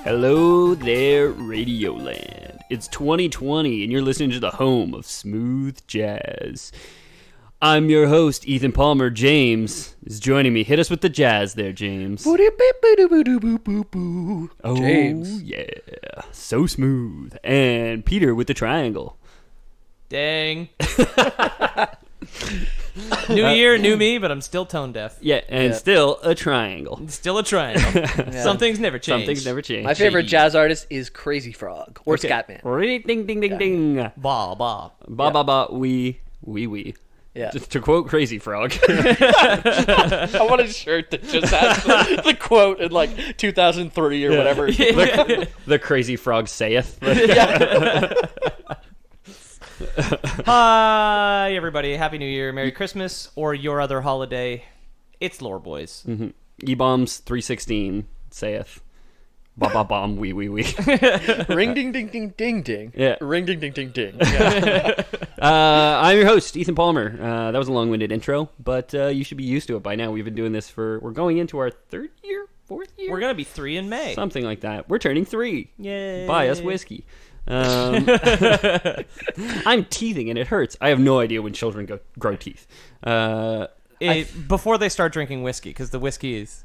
Hello there, Radioland. It's 2020, and you're listening to the home of smooth jazz. I'm your host, Ethan Palmer. James is joining me. Hit us with the jazz there, James. Oh, James. yeah. So smooth. And Peter with the triangle. Dang. New year, new me, but I'm still tone deaf. Yeah, and still a triangle. Still a triangle. Some things never change. Some things never change. My favorite jazz artist is Crazy Frog or Scatman. Ding, ding, ding, ding. Ba, ba. Ba, ba, ba, wee, wee, wee. Yeah. Just to quote Crazy Frog. I want a shirt that just has the quote in like 2003 or whatever. The Crazy Frog saith. Hi, everybody. Happy New Year, Merry Christmas, or your other holiday. It's Lore Boys. Mm-hmm. E-Bombs 316 saith. Ba ba bomb wee wee wee. Ring ding ding ding ding ding. Yeah. Ring ding ding ding ding. Yeah. I'm your host, Ethan Palmer. That was a long-winded intro, but you should be used to it by now. We've been doing this we're going into our third year, fourth year? We're going to be 3 in May. Something like that. We're turning 3. Yay. Buy us whiskey. I'm teething and it hurts. I have no idea when children grow teeth. Before they start drinking whiskey, because the whiskey is...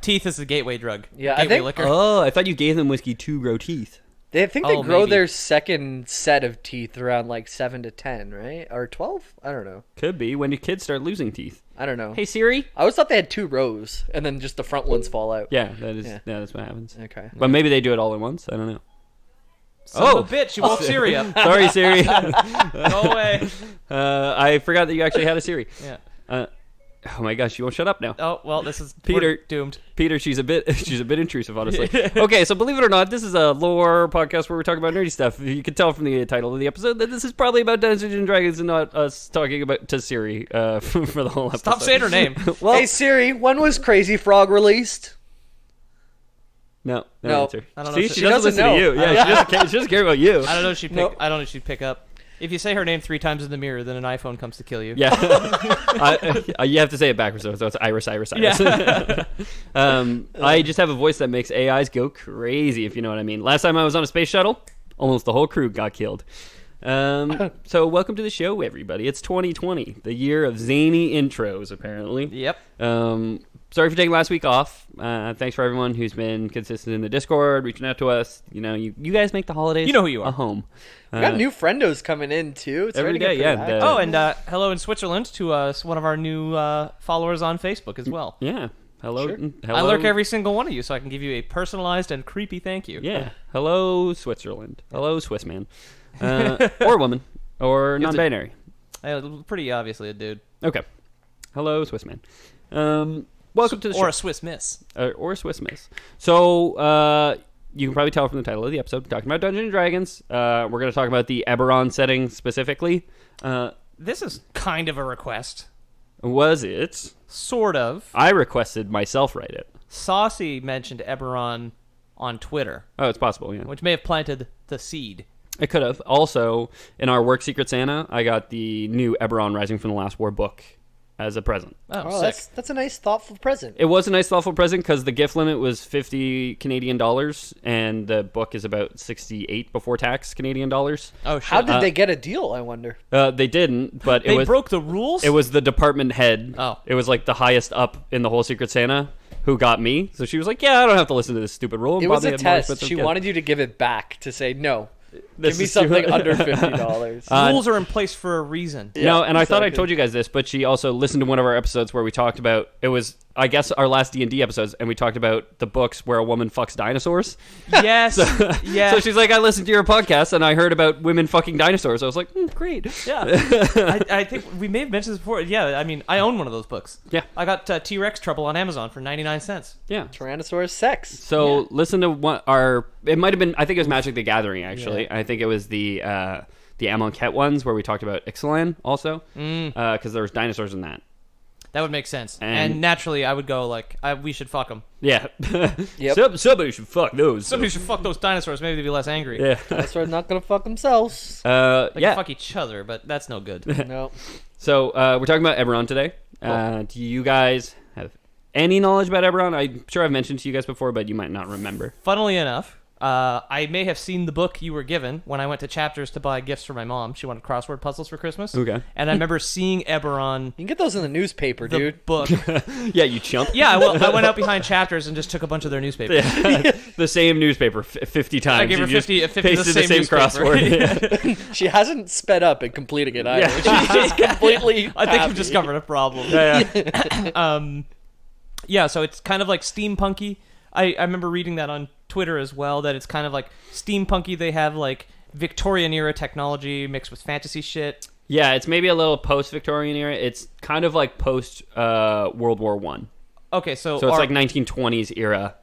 Teeth is the gateway drug. Yeah, I gateway think- liquor. Oh, I thought you gave them whiskey to grow teeth. They grow maybe. their second set of teeth around like 7 to 10, right? Or 12? I don't know. Could be when your kids start losing teeth. I don't know. Hey Siri. I always thought they had 2 rows and then just the front ones fall out. Yeah, that's what happens. Okay. But maybe they do it all at once. I don't know. Son of a bitch, you woke Siri up. Sorry, Siri. Go away. I forgot that you actually had a Siri. Yeah. Oh my gosh, you won't shut up now. Oh, well, this is... Peter. we're doomed. Peter, she's a bit intrusive, honestly. Okay, so believe it or not, this is a lore podcast where we talk about nerdy stuff. You can tell from the title of the episode that this is probably about Dungeons and Dragons and not us talking about to Siri for the whole episode. Stop saying her name. Well, Hey Siri, when was Crazy Frog released? no No. answer. I don't know See, if she she doesn't listen doesn't to you. know. Yeah, she doesn't care about you. I don't know if she'd pick, Nope. I don't know if she'd pick up. If you say her name 3 times in the mirror, then an iPhone comes to kill you. Yeah. You have to say it backwards, though. So it's Iris. Yeah. I just have a voice that makes AIs go crazy, if you know what I mean. Last time I was on a space shuttle, almost the whole crew got killed. So welcome to the show, everybody. It's 2020, the year of zany intros, apparently. Yep. Sorry for taking last week off. Thanks for everyone who's been consistent in the Discord, reaching out to us. You know, you guys make the holidays You know who you are. a home. We got new friendos coming in too. It's Every starting to day, get yeah, pretty the- active. Oh, and hello in Switzerland to one of our new followers on Facebook as well. Yeah. Hello. Sure. Hello. I lurk every single one of you, so I can give you a personalized and creepy thank you. Yeah. Hello, Switzerland. Hello, Swiss man. Or woman. Or It's a- non-binary. Pretty obviously a dude. Okay. Hello, Swiss man. Welcome to the show. Or a Swiss miss. Or a Swiss miss. So, you can probably tell from the title of the episode, we're talking about Dungeons and Dragons. We're going to talk about the Eberron setting specifically. This is kind of a request. Was it? Sort of. I requested myself write it. Saucy mentioned Eberron on Twitter, Oh, it's possible, yeah. which may have planted the seed. It could have. Also, in our Work Secret Santa, I got the new Eberron Rising from the Last War book as a present. Oh, Sick. that's a nice, thoughtful present. It was a nice, thoughtful present because the gift limit was $50 Canadian, and the book is about 68 before tax Canadian dollars. Oh, shit. How did they get a deal, I wonder? They didn't, but they it was broke the rules? it was the department head. Oh. It was like the highest up in the whole Secret Santa who got me. So she was like, "Yeah, I don't have to listen to this stupid rule." It was Probably a have more test. expensive She gift." wanted you to give it back to say, no, This give me is too- something under $50. Rules are in place for a reason. No, and I thought I exactly. told you guys this, but she also listened to one of our episodes where we talked about, it was, I guess, our last D&D episodes, and we talked about the books where a woman fucks dinosaurs. Yes. Yeah. So she's like, I listened to your podcast, and I heard about women fucking dinosaurs. I was like, great. Yeah. I think we may have mentioned this before. Yeah, I mean, I own one of those books. Yeah. I got T-Rex Trouble on Amazon for 99 cents. Yeah. Tyrannosaurus sex. So listen to what it might have been, I think it was Magic the Gathering, actually. Yeah. I think it was the Amonkhet ones where we talked about Ixalan also, because there was dinosaurs in that. That would make sense. And And naturally, I would go like, we should fuck them. Yeah. Yep. Somebody should fuck those. Somebody should fuck those dinosaurs. Maybe they'd be less angry. Yeah. Dinosaurs not gonna fuck themselves. They Yeah. can fuck each other, but that's no good. No. So we're talking about Eberron today. Do you guys have any knowledge about Eberron? I'm sure I've mentioned to you guys before, but you might not remember. Funnily enough, I may have seen the book you were given when I went to Chapters to buy gifts for my mom. She wanted crossword puzzles for Christmas. Okay. And I remember seeing Eberron, You can get those in the newspaper, the dude. book. Yeah, you chump. Yeah, I went out behind Chapters and just took a bunch of their newspapers. Yeah. The same newspaper 50 times. I gave her You just 50 pasted the same newspaper. crossword. Yeah. She hasn't sped up in completing it either. Yeah. She's just completely I think happy. you've discovered a problem. Yeah. Yeah, so it's kind of like steampunky. I remember reading that on Twitter as well, that it's kind of like steampunky. They have like Victorian era technology mixed with fantasy shit. Yeah, it's maybe a little post-Victorian era. It's kind of like post World War One. Okay, so So it's like 1920s era.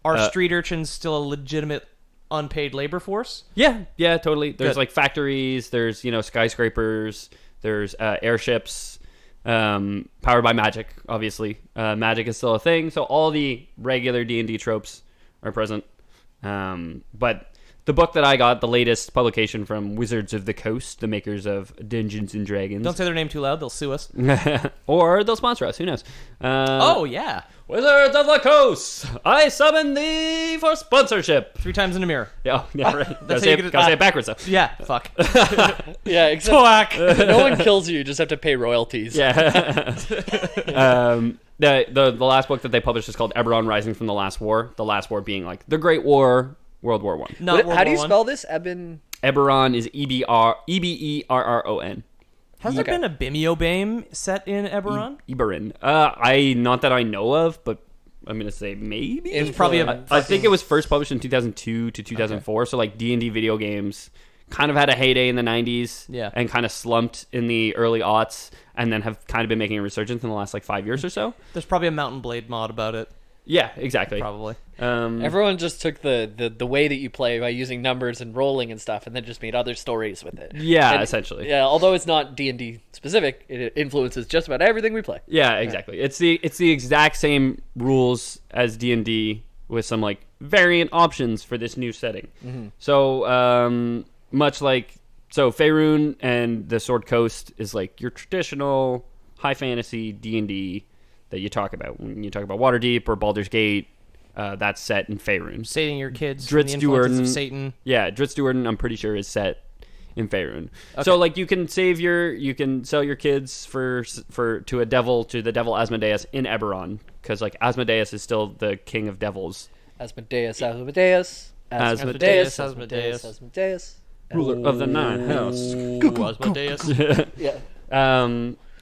are street urchins still a legitimate unpaid labor force? Yeah, totally. There's Good. like factories. There's skyscrapers. There's airships. Powered by magic, obviously. Magic is still a thing, so all the regular D&D tropes are present. But the book that I got, the latest publication from Wizards of the Coast, the makers of Dungeons and Dragons. Don't say their name too loud; they'll sue us. Or they'll sponsor us, who knows? Oh yeah, Wizards of the Coast, I summon thee for sponsorship. 3 times in a mirror. Yeah, right. Gotta That's say how you it backwards, though. Yeah, fuck. Yeah, except Fuck. no one kills you. You just have to pay royalties. Yeah. The last book that they published is called Eberron Rising from the Last War. The Last War being like the Great War, World War One. Not World How do you War I. spell this? Eben. Eberron is Eberron. Has there been a Bimeo set in Eberron? Eberron. Not that I know of, but I'm gonna say maybe. It's probably a. I think it was first published in 2002 to 2004. So like D&D video games kind of had a heyday in the 90s. Yeah. And kind of slumped in the early aughts, and then have kind of been making a resurgence in the last like 5 years or so. There's probably a Mountain Blade mod about it. Yeah, exactly. Probably. Everyone just took the way that you play by using numbers and rolling and stuff, and then just made other stories with it. Yeah, And- essentially. Yeah, although it's not D&D specific, it influences just about everything we play. Yeah, exactly. It's the exact same rules as D&D with some like variant options for this new setting. Mm-hmm. So much like Faerun and the Sword Coast is like your traditional high fantasy D&D that you talk about when you talk about Waterdeep or Baldur's Gate. That's set in Faerun. Saving your kids from the Dritz influences of Duerden. Satan. Yeah, Dritz Duerden, I'm pretty sure, is set in Faerun. So like you can sell your kids to the devil Asmodeus in Eberron, because like Asmodeus is still the king of devils, Asmodeus. ruler of the Nine Hells. Asmodeus. Yeah.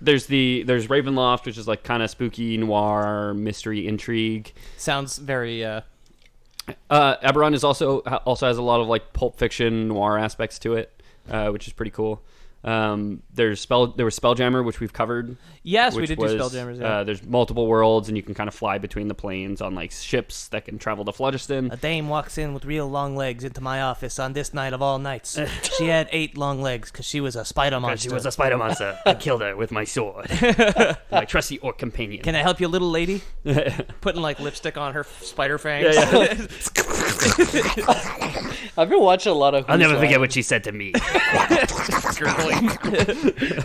There's Ravenloft, which is like kind of spooky noir mystery intrigue. Sounds very. Eberron is also has a lot of like pulp fiction noir aspects to it, which is pretty cool. There was Spelljammer, which we've covered. Yes, we which did was, do Spelljammers. Yeah. There's multiple worlds, and you can kind of fly between the planes on like ships that can travel to Phlogiston. A dame walks in with real long legs into my office on this night of all nights. She had 8 long legs because she was a spider monster. She was a spider monster. I killed her with my sword. My trusty orc companion. Can I help you, little lady? Putting like lipstick on her spider fangs. I've been watching a lot of. I'll never Who's forget Line. what she said to me.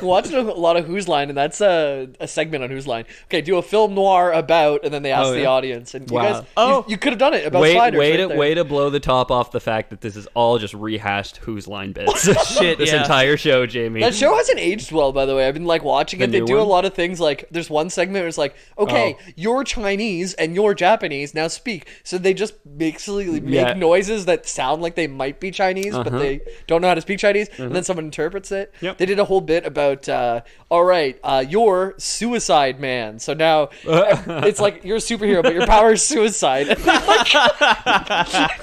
Watching a lot of Who's Line, and that's a segment on Who's Line. Okay, do a film noir about, and then they ask the audience. And Wow. you guys, you could have done it about Way spiders. right there. to blow the top off the fact that this is all just rehashed Who's Line bits. Shit, This yeah. entire show, Jamie. That show hasn't aged well, by the way. I've been like watching it. The They new do a one? lot of things. Like there's one segment where it's like, okay, you're Chinese and you're Japanese, now speak. So they just basically make noises that sound like they might be Chinese, but they don't know how to speak Chinese, and then someone interprets it. Yep. They did a whole bit about, all right, you're Suicide Man. So now it's like you're a superhero, but your power is suicide.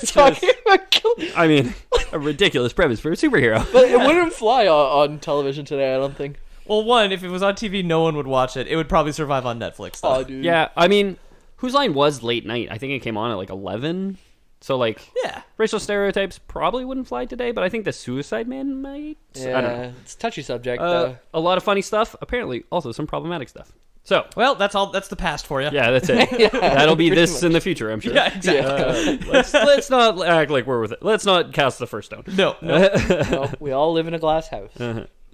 Talking about killing. I mean, a ridiculous premise for a superhero. But it wouldn't fly on television today, I don't think. Well, one, if it was on TV, no one would watch it. It would probably survive on Netflix. Though. Oh, dude. Yeah, I mean, Whose Line was late night. I think it came on at like 11. So like, Yeah. racial stereotypes probably wouldn't fly today, but I think the Suicide Man might. Yeah, I don't know. it's a touchy subject, though. A lot of funny stuff. Apparently, also some problematic stuff. So Well, that's all. That's the past for you. yeah, that's it. That'll be pretty this much. in the future, I'm sure. Yeah, exactly. Let's not act like we're with it. Let's not cast the first stone. No. No, we all live in a glass house.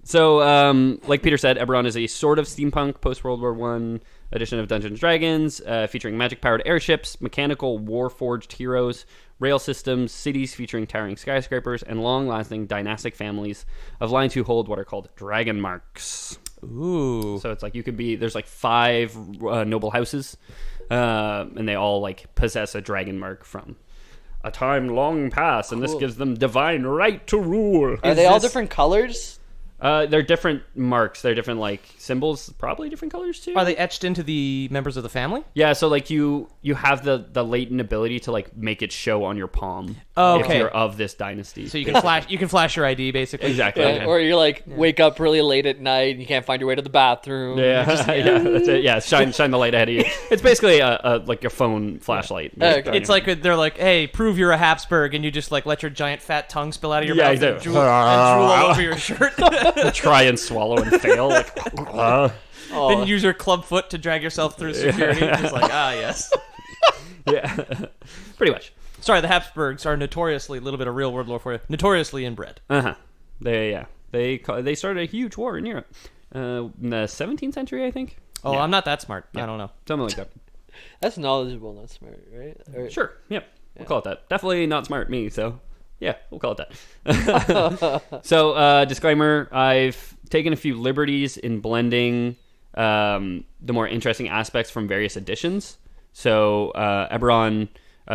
So, like Peter said, Eberron is a sort of steampunk post World War One edition of Dungeons & Dragons, featuring magic-powered airships, mechanical war-forged heroes, rail systems, cities featuring towering skyscrapers, and long-lasting dynastic families of lines who hold what are called dragon marks. Ooh. So it's like there's like 5 noble houses, and they all like possess a dragon mark from a time long past, and this gives them divine right to rule. Are they all different colors? They're different marks. They're different like symbols, probably different colors too. Are they etched into the members of the family? Yeah, so like you have the latent ability to like make it show on your palm if you're of this dynasty. So you can flash your ID basically. Exactly. Yeah. Or you're like wake up really late at night and you can't find your way to the bathroom. Yeah, yeah, that's it. Yeah, shine the light ahead of you. It's basically like a phone flashlight. Okay. It's like they're like, hey, prove you're a Habsburg, and you just like let your giant fat tongue spill out of your mouth exactly. and drool all over your shirt. Try and swallow and fail. Like, Then you use your club foot to drag yourself through security. Just like, yes. Yeah, pretty much. Sorry, the Habsburgs are notoriously, a little bit of real world lore for you, notoriously inbred. They started a huge war in Europe in the 17th century, I think. Oh, yeah. I'm not that smart. Yeah. I don't know. Something like that. That's knowledgeable, not smart, right? Sure. Yep. We'll call it that. Definitely not smart me. So yeah, we'll call it that. So disclaimer: I've taken a few liberties in blending the more interesting aspects from various editions. So Eberron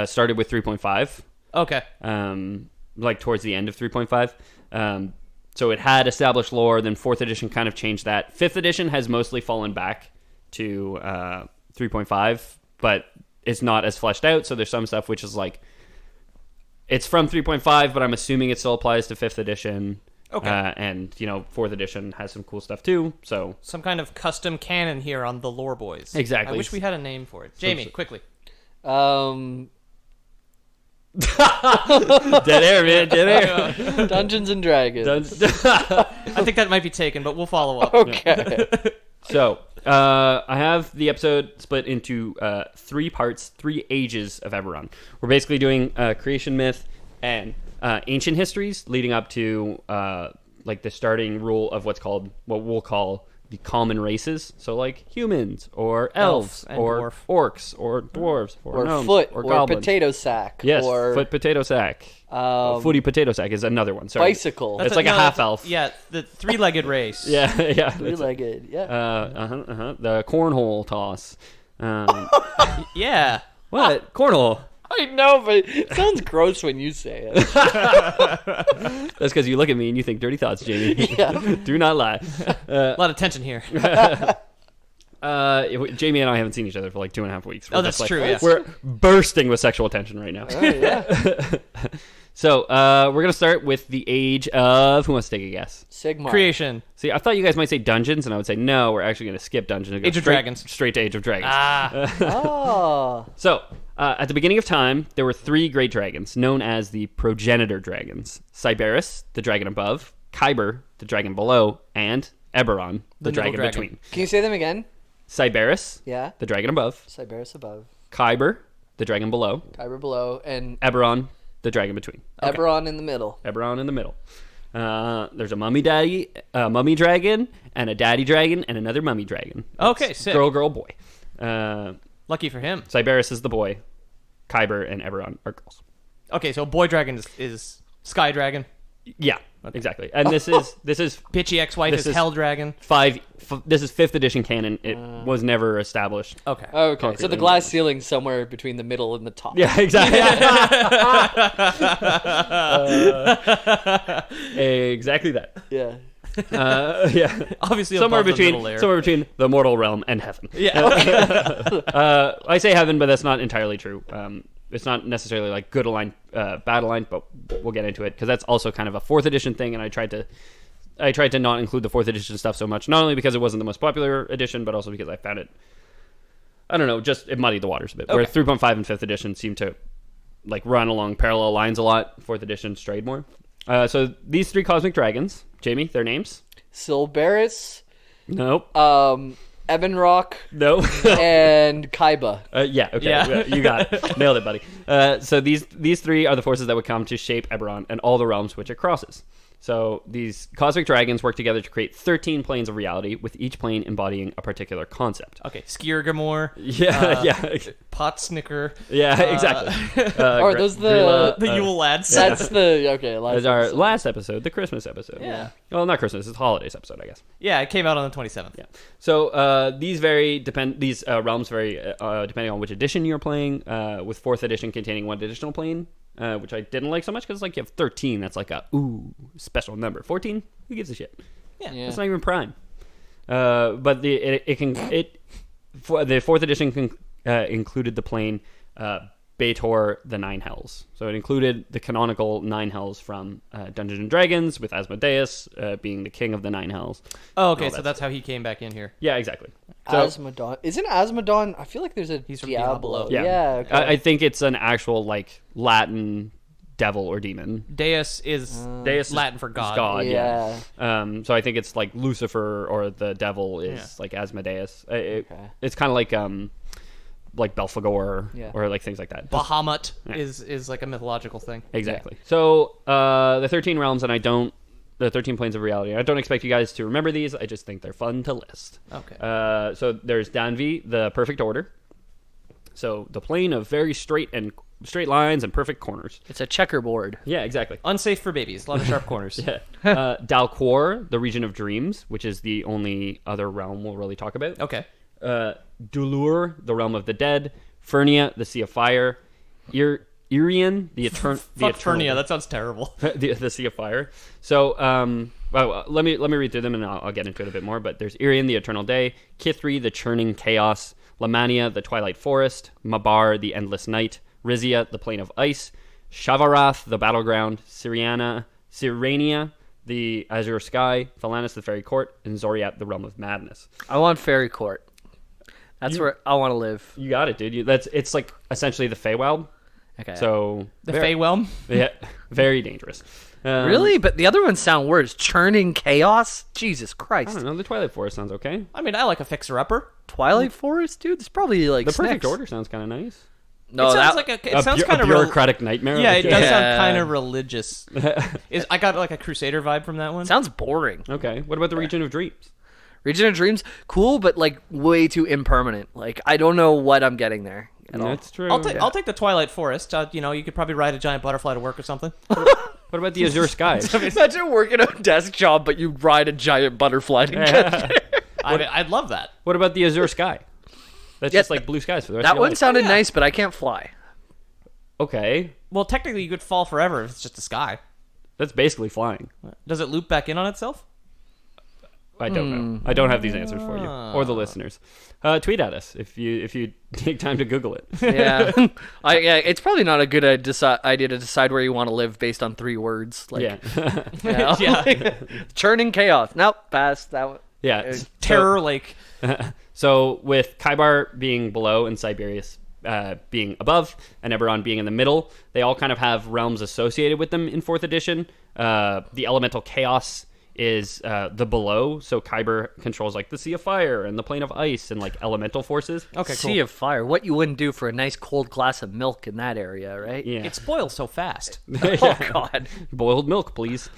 started with 3.5. Okay. Like towards the end of 3.5. So it had established lore, then 4th edition kind of changed that. 5th edition has mostly fallen back to 3.5, but it's not as fleshed out, so there's some stuff which is like, it's from 3.5, but I'm assuming it still applies to 5th edition. Okay. And, 4th edition has some cool stuff too, so... Some kind of custom canon here on the Lore Boys. Exactly. I wish we had a name for it. Jamie, quickly. Dead air, man. Dead air. Dungeons and Dragons. I think that might be taken, but we'll follow up. Okay. So, I have the episode split into 3 parts, 3 ages of Eberron. We're basically doing creation myth and ancient histories leading up to like the starting rule of what we'll call the common races. So like humans or elves or orcs or dwarves or gnomes, foot or or goblins. potato sack. Yes, or foot potato sack. Footy potato sack is another one. Sorry. bicycle. It's like a half elf. Yeah, the 3-legged race. Yeah. Three-legged. Yeah. The cornhole toss. Yeah. What? Cornhole? I know, but it sounds gross when you say it. That's because you look at me and you think dirty thoughts, Jamie. Yeah. Do not lie. A lot of tension here. Jamie and I haven't seen each other for like 2.5 weeks. That's true. Yeah. We're bursting with sexual tension right now. Oh, yeah. So we're gonna start with the age of. Who wants to take a guess? Sigmar. Creation. See, I thought you guys might say dungeons, and I would say no. We're actually gonna skip dungeons. And go Age of Dragons. Straight to Age of Dragons. Oh. So, at the beginning of time, there were 3 great dragons, known as the Progenitor Dragons. Siberys, the dragon above, Khyber, the dragon below, and Eberron, the dragon between. Can you say them again? Siberys, Yeah. the dragon above, Siberys above. Khyber, the dragon below, Khyber below. And Eberron, the dragon between. Eberron in the middle. Eberron in the middle. There's a mummy dragon, and a daddy dragon, and another mummy dragon. Okay, sick. Girl, boy. Lucky for him. Siberys is the boy. Khyber and Eberron are girls. Okay, so boy dragon is Sky Dragon. Yeah, exactly. And this is Bitchy ex-wife is Hell Dragon. This is 5th edition canon. It was never established. Okay. Okay, so the glass ceiling's somewhere between the middle and the top. Yeah, exactly. Exactly that. Yeah. Yeah. Obviously, somewhere above the middle layer. between the mortal realm and heaven. Yeah. I say heaven, but that's not entirely true. It's not necessarily like good aligned, bad aligned, but we'll get into it because that's also kind of a 4th edition thing, and I tried to not include the 4th edition stuff so much, not only because it wasn't the most popular edition, but also because I found it, I don't know, just it muddied the waters a bit. Where 3.5 and 5th edition seem to like run along parallel lines a lot. 4th edition strayed more. So these 3 cosmic dragons, Jamie, their names? Siberys. Nope. Ebenrock. No. And Khyber. Yeah, okay. Yeah. You got it. Nailed it, buddy. So these 3 are the forces that would come to shape Eberron and all the realms which it crosses. So these cosmic dragons work together to create 13 planes of reality, with each plane embodying a particular concept. Okay, Skiergamore. Yeah. Pot Snicker. Yeah, exactly. Are those the Yule lads. That's the okay. That's our last episode, the Christmas episode. Yeah. Well, not Christmas. It's the holidays episode, I guess. Yeah, it came out on the 27th. Yeah. So these realms vary depending on which edition you're playing. With 4th edition containing 1 additional plane, which I didn't like so much because like you have 13. That's like a special number. 14. Who gives a shit? Yeah. It's not even prime. But the 4th edition included the plane Baator the Nine Hells. So it included the canonical Nine Hells from Dungeons and Dragons, with Asmodeus being the king of the Nine Hells. Oh, okay, so that's how he came back in here. Yeah, exactly. So, Asmodon. Isn't Asmodon? I feel like there's a He's from Diablo. Diablo. yeah. Okay. I think it's an actual like Latin devil or demon. Deus is Latin for God. Is God, Yeah. So I think it's like Lucifer, or the devil is like Asmodeus. It's kind of like Belphegor, or like things like that. Bahamut is like a mythological thing. Exactly. Yeah. So the 13 realms, and the 13 planes of reality. I don't expect you guys to remember these. I just think they're fun to list. Okay. So there's Danvi, the perfect order. So the plane of very straight lines and perfect corners. It's a checkerboard. Yeah, exactly. Unsafe for babies. A lot of sharp corners. Yeah. Dalquor, the region of dreams, which is the only other realm we'll really talk about. Okay. Dulur, the realm of the dead. Fernia, the sea of fire. Irian, the eternal. Fernia, that sounds terrible. the sea of fire. So, let me read through them, and I'll get into it a bit more. But there's Irian, the eternal day. Kithri, the churning chaos. Lamania, the twilight forest. Mabar, the endless night. Rizia, the plain of ice. Shavarath, the battleground. Sirenia, the azure sky. Thalanis, the fairy court. And Zoriat, the realm of madness. I want fairy court. That's where I want to live. You got it, dude. It's like essentially the Feywild. Okay. So The Feywhelm? Yeah, very dangerous. Really? But the other ones sound worse. Churning chaos? Jesus I Christ. don't know. The Twilight Forest sounds okay. I mean, I like a fixer-upper. Twilight Forest? Dude, it's probably like The Perfect snakes. Order sounds kind of nice. No, it sounds that... like it sounds kind of bureaucratic nightmare. Yeah, it does Yeah. sound kind of religious. I got like a Crusader vibe from that one. sounds boring. Okay. What about the Region of Dreams? Region of Dreams, cool, but like way too impermanent. Like I don't know what I'm getting there at all. That's true. I'll take the Twilight Forest. You could probably ride a giant butterfly to work or something. What about the Azure Sky? Imagine working a desk job, but you ride a giant butterfly to get there. I'd love that. What about the Azure Sky? That's just like blue skies for the rest That of your one life. sounded nice, but I can't fly. Okay. Well, technically, you could fall forever if it's just the sky. That's basically flying. Does it loop back in on itself? I don't know. I don't have these answers for you or the listeners. Tweet at us if you take time to Google it. Yeah, it's probably not a good idea to decide where you want to live based on 3 words. Like, Yeah. Yeah. Churning chaos. Nope, pass that one. Yeah. Terror Lake. So with Khyber being below and Siberys being above and Eberron being in the middle, they all kind of have realms associated with them in 4th edition. The elemental chaos is the below, so Khyber controls like the Sea of Fire and the Plane of Ice and like elemental forces. Okay, Sea of Fire. What you wouldn't do for a nice cold glass of milk in that area, right? Yeah. It spoils so fast. Oh God. Boiled milk, please.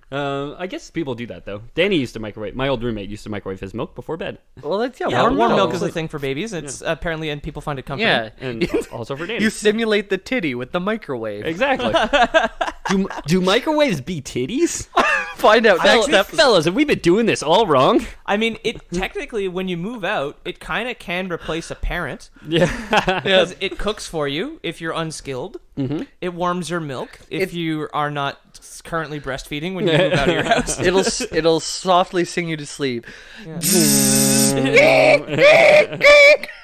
I guess people do that though. Danny used to microwave. My old roommate used to microwave his milk before bed. Well, that's Yeah, warm milk is a thing for babies. It's apparently, and people find it comforting. Yeah, And also for Danny. you simulate the titty with the microwave. Exactly. do microwaves be titties? Find out next episode. Fellas, have we been doing this all wrong? I mean, it technically, when you move out, it kind of can replace a parent. Yeah. Because it cooks for you if you're unskilled. Mm-hmm. It warms your milk if you are not currently breastfeeding when you move out of your house. It'll softly sing you to sleep.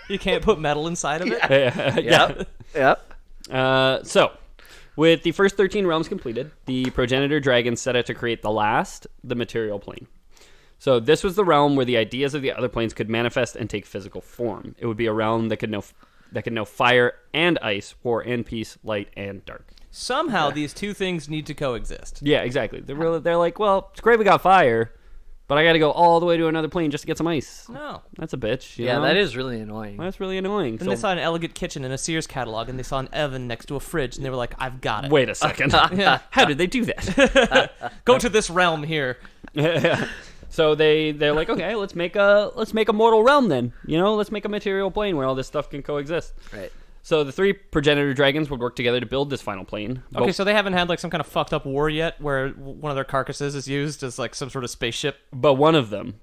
You can't put metal inside of it. Yep. So, with the first 13 realms completed, the Progenitor Dragons set out to create the material plane. So this was the realm where the ideas of the other planes could manifest and take physical form. It would be a realm that could know fire and ice, war and peace, light and dark. Somehow these two things need to coexist. Yeah, exactly. They're like, well, it's great we got fire, but I got to go all the way to another plane just to get some ice. No. That's a bitch. You Yeah, know? that is really annoying. That's really annoying. Then they saw an elegant kitchen in a Sears catalog, and they saw an oven next to a fridge, and they were like, "I've got it." Wait a second. Yeah. How did they do that? Go to this realm here. So they're like, okay, let's make a mortal realm then. You know, let's make a material plane where all this stuff can coexist. Right. So the 3 progenitor dragons would work together to build this final plane. Okay, so they haven't had like some kind of fucked up war yet, where one of their carcasses is used as like some sort of spaceship. But one of them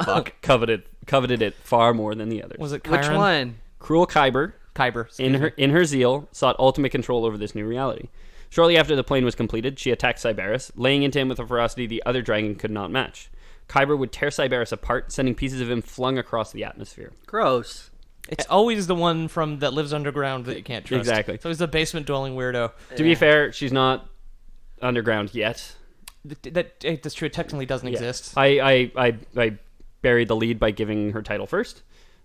coveted it far more than the others. Was it Which Chiron? one? Cruel Khyber, Khyber. in her zeal, sought ultimate control over this new reality. Shortly after the plane was completed, she attacked Siberys, laying into him with a ferocity the other dragon could not match. Khyber would tear Siberys apart, sending pieces of him flung across the atmosphere. Gross. It's always the one that lives underground that you can't trust. Exactly. So he's the basement dwelling weirdo. To be fair, she's not underground yet. That's true. It technically doesn't exist. I buried the lead by giving her title first.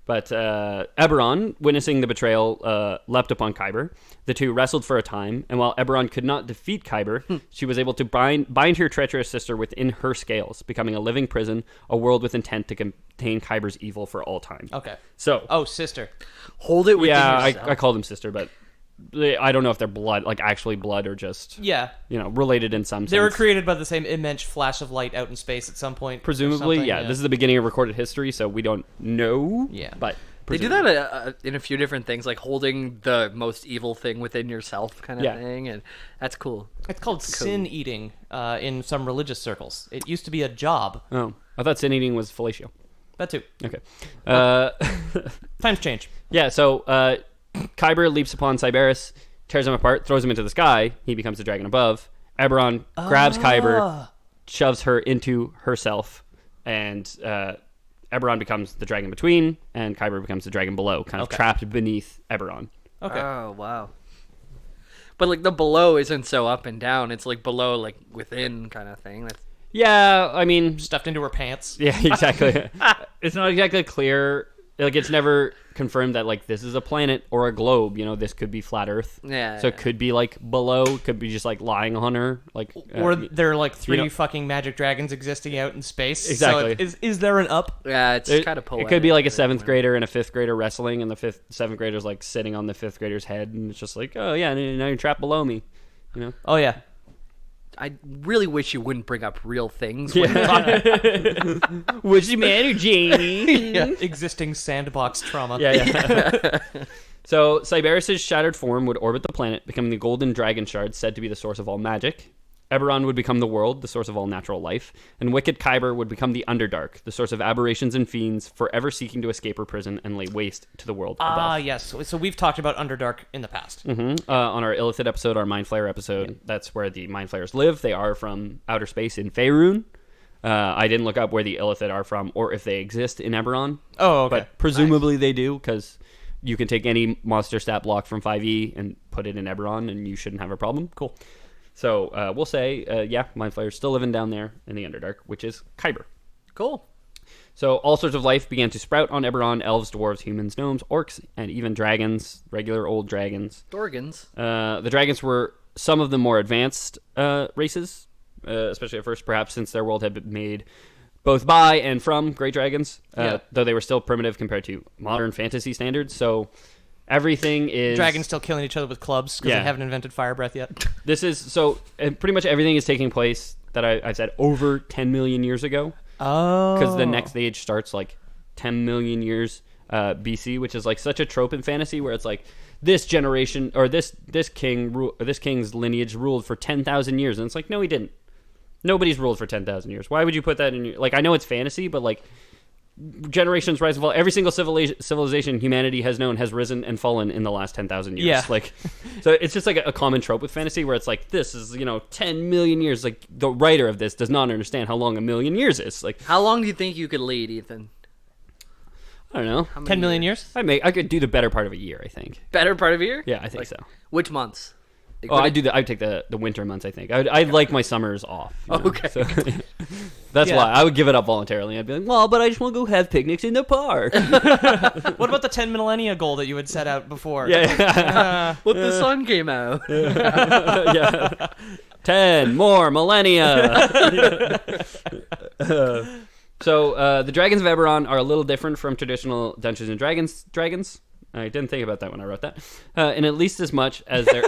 But Eberron, witnessing the betrayal, leapt upon Khyber. The two wrestled for a time, and while Eberron could not defeat Khyber, she was able to bind her treacherous sister within her scales, becoming a living prison, a world with intent to contain Khyber's evil for all time. Okay. So, Oh, sister. Hold it within yeah, yourself. I called them sister, but I don't know if they're blood, like actually blood, or just Yeah. related in some sense. They were created by the same immense flash of light out in space at some point. or Presumably, something, yeah. This is the beginning of recorded history, so we don't know. Yeah. But They do that in a few different things, like holding the most evil thing within yourself kind of Yeah. thing, and that's cool. It's called sin eating in some religious circles. It used to be a job. Oh, I thought sin eating was fellatio. That too. Okay. Times change. Yeah, so Khyber leaps upon Siberys, tears him apart, throws him into the sky. He becomes the dragon above. Eberron grabs Khyber, shoves her into herself, and Eberron becomes the dragon between, and Khyber becomes the dragon below, kind of trapped beneath Eberron. Okay. Oh, wow. But, like, the below isn't so up and down. It's, like, below, like, within kind of thing. That's... Yeah, I mean... Stuffed into her pants. Yeah, exactly. It's not exactly clear. Like, it's never confirmed that, like, this is a planet or a globe. This could be flat Earth. Yeah. So it could be, like, below. Could be just, like, lying on her. Like, Or there are like 3 fucking magic dragons existing out in space. Exactly. So is there an up? Yeah, it's kind of poetic. It could be like a 7th grader and a 5th grader wrestling, and the 7th grader's like sitting on the 5th grader's head, and it's just like, oh yeah, now you're trapped below me. Oh yeah. I really wish you wouldn't bring up real things. What's the matter, Jamie? Existing sandbox trauma. Yeah. So Siberys' shattered form would orbit the planet, becoming the golden dragon shard said to be the source of all magic. Eberron would become the world, the source of all natural life, and wicked Khyber would become the Underdark, the source of aberrations and fiends, forever seeking to escape her prison and lay waste to the world above. Ah, yes. So we've talked about Underdark in the past. Mm-hmm. On our Illithid episode, our Mind Flayer episode, that's where the Mind Flayers live. They are from outer space in Faerun. I didn't look up where the Illithid are from or if they exist in Eberron. Oh, okay. But presumably they do, because you can take any monster stat block from 5e and put it in Eberron, and you shouldn't have a problem. Cool. So we'll say, Mind Flayer's still living down there in the Underdark, which is Khyber. Cool. So all sorts of life began to sprout on Eberron: elves, dwarves, humans, gnomes, orcs, and even dragons, regular old dragons. Dorgans. The dragons were some of the more advanced races, especially at first, perhaps since their world had been made both by and from great dragons, though they were still primitive compared to modern fantasy standards. So everything is... Dragons still killing each other with clubs because they haven't invented fire breath yet. This is... So pretty much everything is taking place, that I said, over 10 million years ago. Oh. Because the next age starts like 10 million years BC, which is like such a trope in fantasy where it's like this generation or this king's lineage ruled for 10,000 years, and it's like, no, he didn't. Nobody's ruled for 10,000 years. Why would you put that in your... Like, I know it's fantasy, but like generations rise and fall. Every single civilization humanity has known has risen and fallen in the last 10,000 years. Yeah. Like, so it's just like a common trope with fantasy where it's like, this is 10 million years. Like, the writer of this does not understand how long a million years is. Like, How long do you think you could lead, Ethan? I don't know. How many 10 million years? I could do the better part of a year, I think. Better part of a year? Yeah, I think so. Which months? Oh, I'd take the winter months, I think. I'd like my summers off. Okay. So, that's why I would give it up voluntarily. I'd be like, well, but I just want to go have picnics in the park. What about the 10 millennia goal that you had set out before? Yeah. What the sun came out. Yeah. 10 more millennia. So the dragons of Eberron are a little different from traditional Dungeons and Dragons. I didn't think about that when I wrote that. And at least as much as their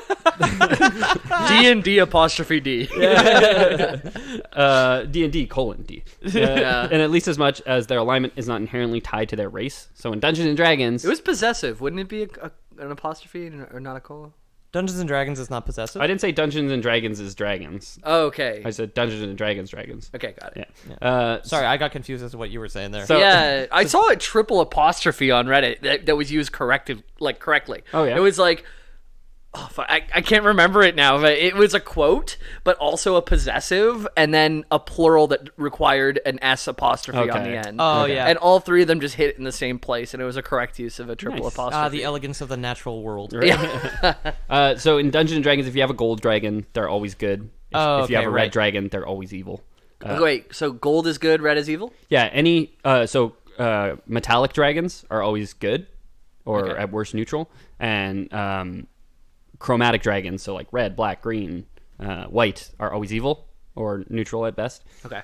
D&D apostrophe D. D&D colon D. And at least as much as their alignment is not inherently tied to their race. So in Dungeons and Dragons, It was possessive. Wouldn't it be an apostrophe or not a colon? Dungeons and Dragons is not possessive. I didn't say Dungeons and Dragons is dragons. Oh, okay. I said Dungeons and Dragons. Okay, got it. Yeah. Sorry, I got confused as to what you were saying there. So- Yeah, I saw a triple apostrophe on Reddit that was used correctly. Oh, yeah? It was like, I can't remember it now, but it was a quote, but also a possessive, and then a plural that required an S apostrophe on Okay. the end. Oh, yeah. And all three of them just hit in the same place, and it was a correct use of a triple Nice. apostrophe. The elegance of the natural world. So in Dungeons and Dragons, if you have a gold dragon, they're always good. If you have a red dragon, they're always evil. Wait, so gold is good, red is evil? Yeah, metallic dragons are always good, or at worst neutral, and chromatic dragons, so like red, black, green, white, are always evil or neutral at best. Okay.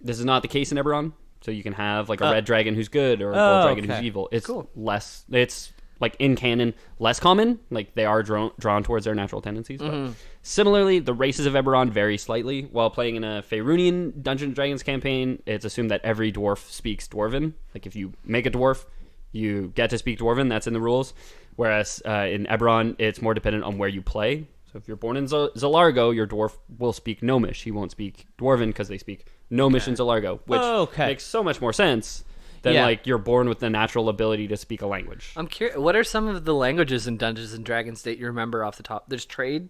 This is not the case in Eberron, so you can have like a red dragon who's good or a gold dragon who's evil. It's less. It's like in canon less common. Like they are drawn towards their natural tendencies. But similarly, the races of Eberron vary slightly. While playing in a Faerunian Dungeons and Dragons campaign, it's assumed that every dwarf speaks Dwarven. Like if you make a dwarf, you get to speak Dwarven. That's in the rules. Whereas in Eberron, it's more dependent on where you play. So if you're born in Zalargo, your dwarf will speak Gnomish. He won't speak Dwarven because they speak Gnomish in Zalargo, which makes so much more sense than like you're born with the natural ability to speak a language. I'm curious, what are some of the languages in Dungeons and Dragons that you remember off the top? There's trade?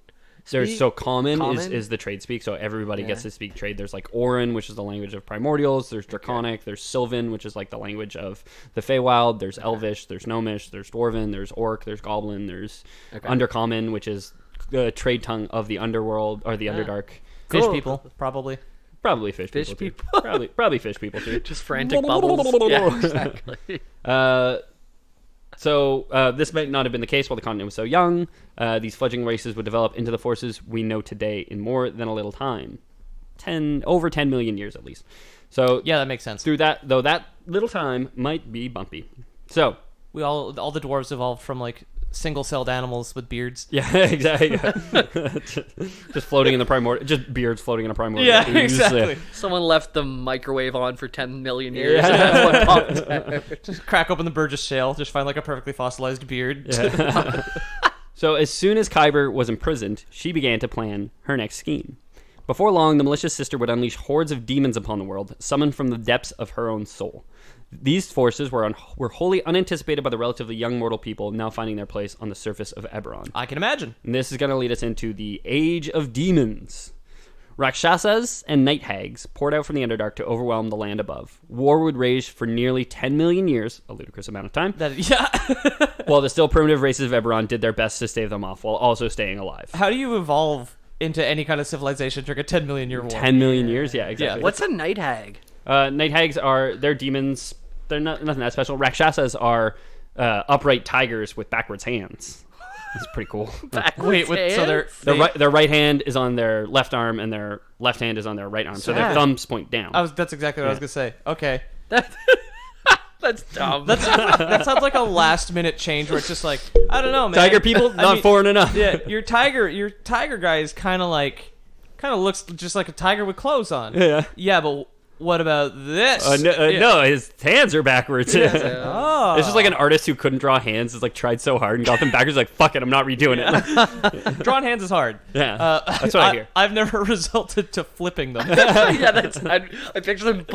There's common? Is the trade speak, so everybody gets to speak trade. There's like Orin, which is the language of primordials. There's Draconic. There's Sylvan, which is like the language of the Feywild. There's Elvish. There's Gnomish. There's Dwarven. There's Orc. There's Goblin. There's Undercommon, which is the trade tongue of the underworld or the Underdark. Fish people, probably. Probably fish people. Probably fish people too. Just frantic bubbles. Yeah, exactly. So this might not have been the case while the continent was so young. These fledgling races would develop into the forces we know today in more than a little time. Over 10 million years at least. So yeah, that makes sense. Through that, though, that little time might be bumpy. So all the dwarves evolved from like single-celled animals with beards. Yeah, exactly. Just floating in the primordial, just beards floating in a primordial. Yeah, exactly. Someone left the microwave on for 10 million years. And one popped out. Just crack open the Burgess shale, just find like a perfectly fossilized beard. Yeah. So as soon as Khyber was imprisoned, she began to plan her next scheme. Before long, the malicious sister would unleash hordes of demons upon the world, summoned from the depths of her own soul. These forces were wholly unanticipated by the relatively young mortal people now finding their place on the surface of Eberron. I can imagine. And this is going to lead us into the Age of Demons. Rakshasas and night hags poured out from the Underdark to overwhelm the land above. War would rage for nearly 10 million years, a ludicrous amount of time, while the still primitive races of Eberron did their best to stave them off while also staying alive. How do you evolve into any kind of civilization during a 10 million year war? 10 million years? Yeah, exactly. Yeah. What's a night hag? Night hags they're demons. They're nothing that special. Rakshasas are upright tigers with backwards hands. That's pretty cool. So their right hand is on their left arm and their left hand is on their right arm. So their thumbs point down. That's exactly what I was gonna say. Okay. That's dumb. That sounds like a last minute change where it's just like, I don't know, man. Tiger people not foreign enough. Yeah, your tiger guy is kind of looks just like a tiger with clothes on. Yeah. Yeah, but what about this? No, his hands are backwards. Oh. It's just like an artist who couldn't draw hands has like tried so hard and got them backwards. Like, fuck it, I'm not redoing it. Drawing hands is hard. Yeah, that's what I hear. I've never resulted to flipping them. I picture them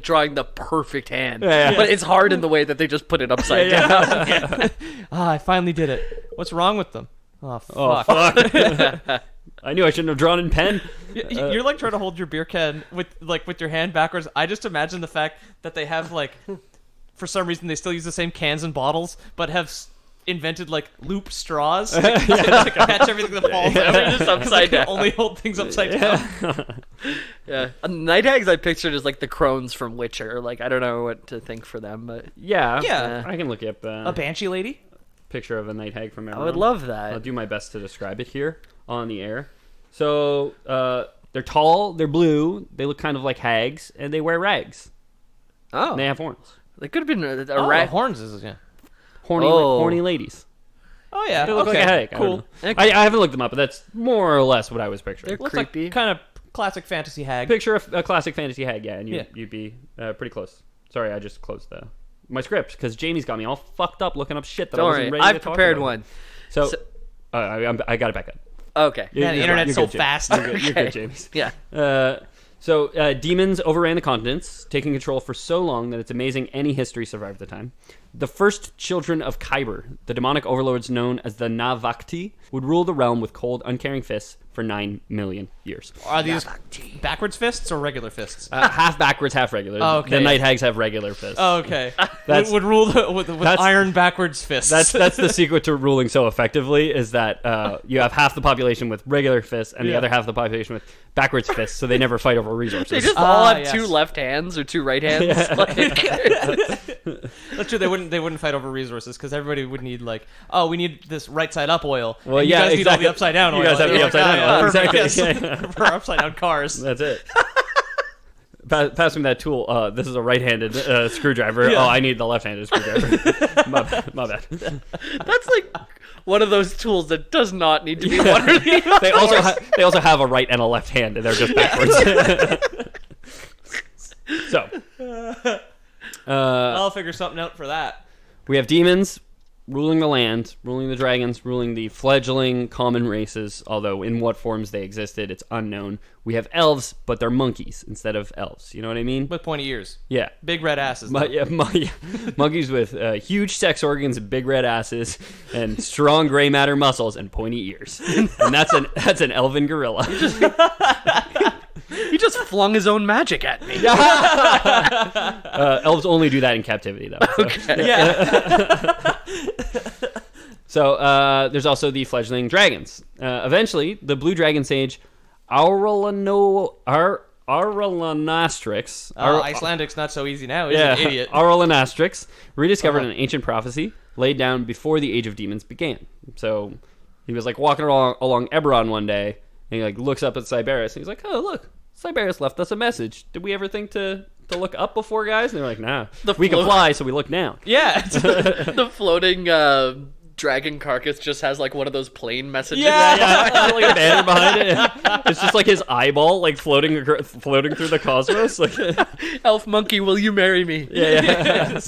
drawing the perfect hand, but it's hard in the way that they just put it upside down. I finally did it. What's wrong with them? Oh fuck! I knew I shouldn't have drawn in pen. You're like trying to hold your beer can with your hand backwards. I just imagine the fact that they have for some reason they still use the same cans and bottles, but have invented loop straws to catch everything that falls out. They're just upside down. Only hold things upside down. Yeah, night hags I pictured as the crones from Witcher. I don't know what to think for them, but yeah. I can look up a banshee lady. Picture of a night hag from Eberron. I would love that. I'll do my best to describe it here on the air. So they're tall, they're blue, they look kind of like hags, and they wear rags. Oh. And they have horns. They could have been a Oh, rat. horns is yeah. Horny ladies. Oh yeah. They look Okay. like a headache. Cool. I haven't looked them up, but that's more or less what I was picturing. They're Looks creepy. like kind of classic fantasy hag. Picture a classic fantasy hag, yeah, and Yeah. you'd be pretty close. Sorry, I just closed my script because Jamie's got me all fucked up looking up shit that I Don't wasn't worry, ready to I've talk prepared about. one. So, I got it back up. Okay. Yeah, the You're internet's you're so good, James. fast. You're good, Okay. James. Yeah. So demons overran the continents, taking control for so long that it's amazing any history survived the time. The first children of Khyber, the demonic overlords known as the Navakti, would rule the realm with cold, uncaring fists for 9 million years. Are these backwards fists or regular fists? Half backwards, half regular. Oh, okay. The night hags have regular fists. Oh, okay. That's- would rule with that's- iron backwards fists. That's the secret to ruling so effectively is that you have half the population with regular fists and the Yeah. other half the population with backwards fists, so they never fight over resources. They just all have yes. two left hands or two right hands. Like, That's true. They wouldn't fight over resources because everybody would need we need this right side up oil. Well, and yeah, you guys need all exactly. the upside down oil. You guys have the You're upside down oil, perfect, exactly. yes. For our upside down cars. That's it. Pass me that tool. This is a right-handed screwdriver. Yeah. Oh, I need the left-handed screwdriver. My bad. that's like one of those tools that does not need to be one or the other. They also have a right and a left hand, and they're just backwards. So, I'll figure something out for that. we have demons ruling the land, ruling the dragons, ruling the fledgling common races, although in what forms they existed, it's unknown. We have elves, but they're monkeys instead of elves. You know what I mean? With pointy ears. Yeah. Big red asses. though. Monkeys with huge sex organs and big red asses and strong gray matter muscles and pointy ears. And that's an elven gorilla. He just flung his own magic at me. Elves only do that in captivity, though. So. Okay. Yeah. So there's also the fledgling dragons. Eventually, the blue dragon sage Aurelanastrix. Icelandic's not so easy now. He's an idiot. Aurelanastrix rediscovered an ancient prophecy laid down before the Age of Demons began. So he was like walking along Eberron one day, and he like looks up at Siberys, and he's like, "Oh, look, Siberys left us a message. Did we ever think to look up before, guys?" And they're like, "Nah, we can fly, so we look down." Yeah. The floating dragon carcass just has like one of those plane messages. Yeah, like a banner behind it. It's just like his eyeball, like floating through the cosmos. Like, Elf monkey, will you marry me? yeah.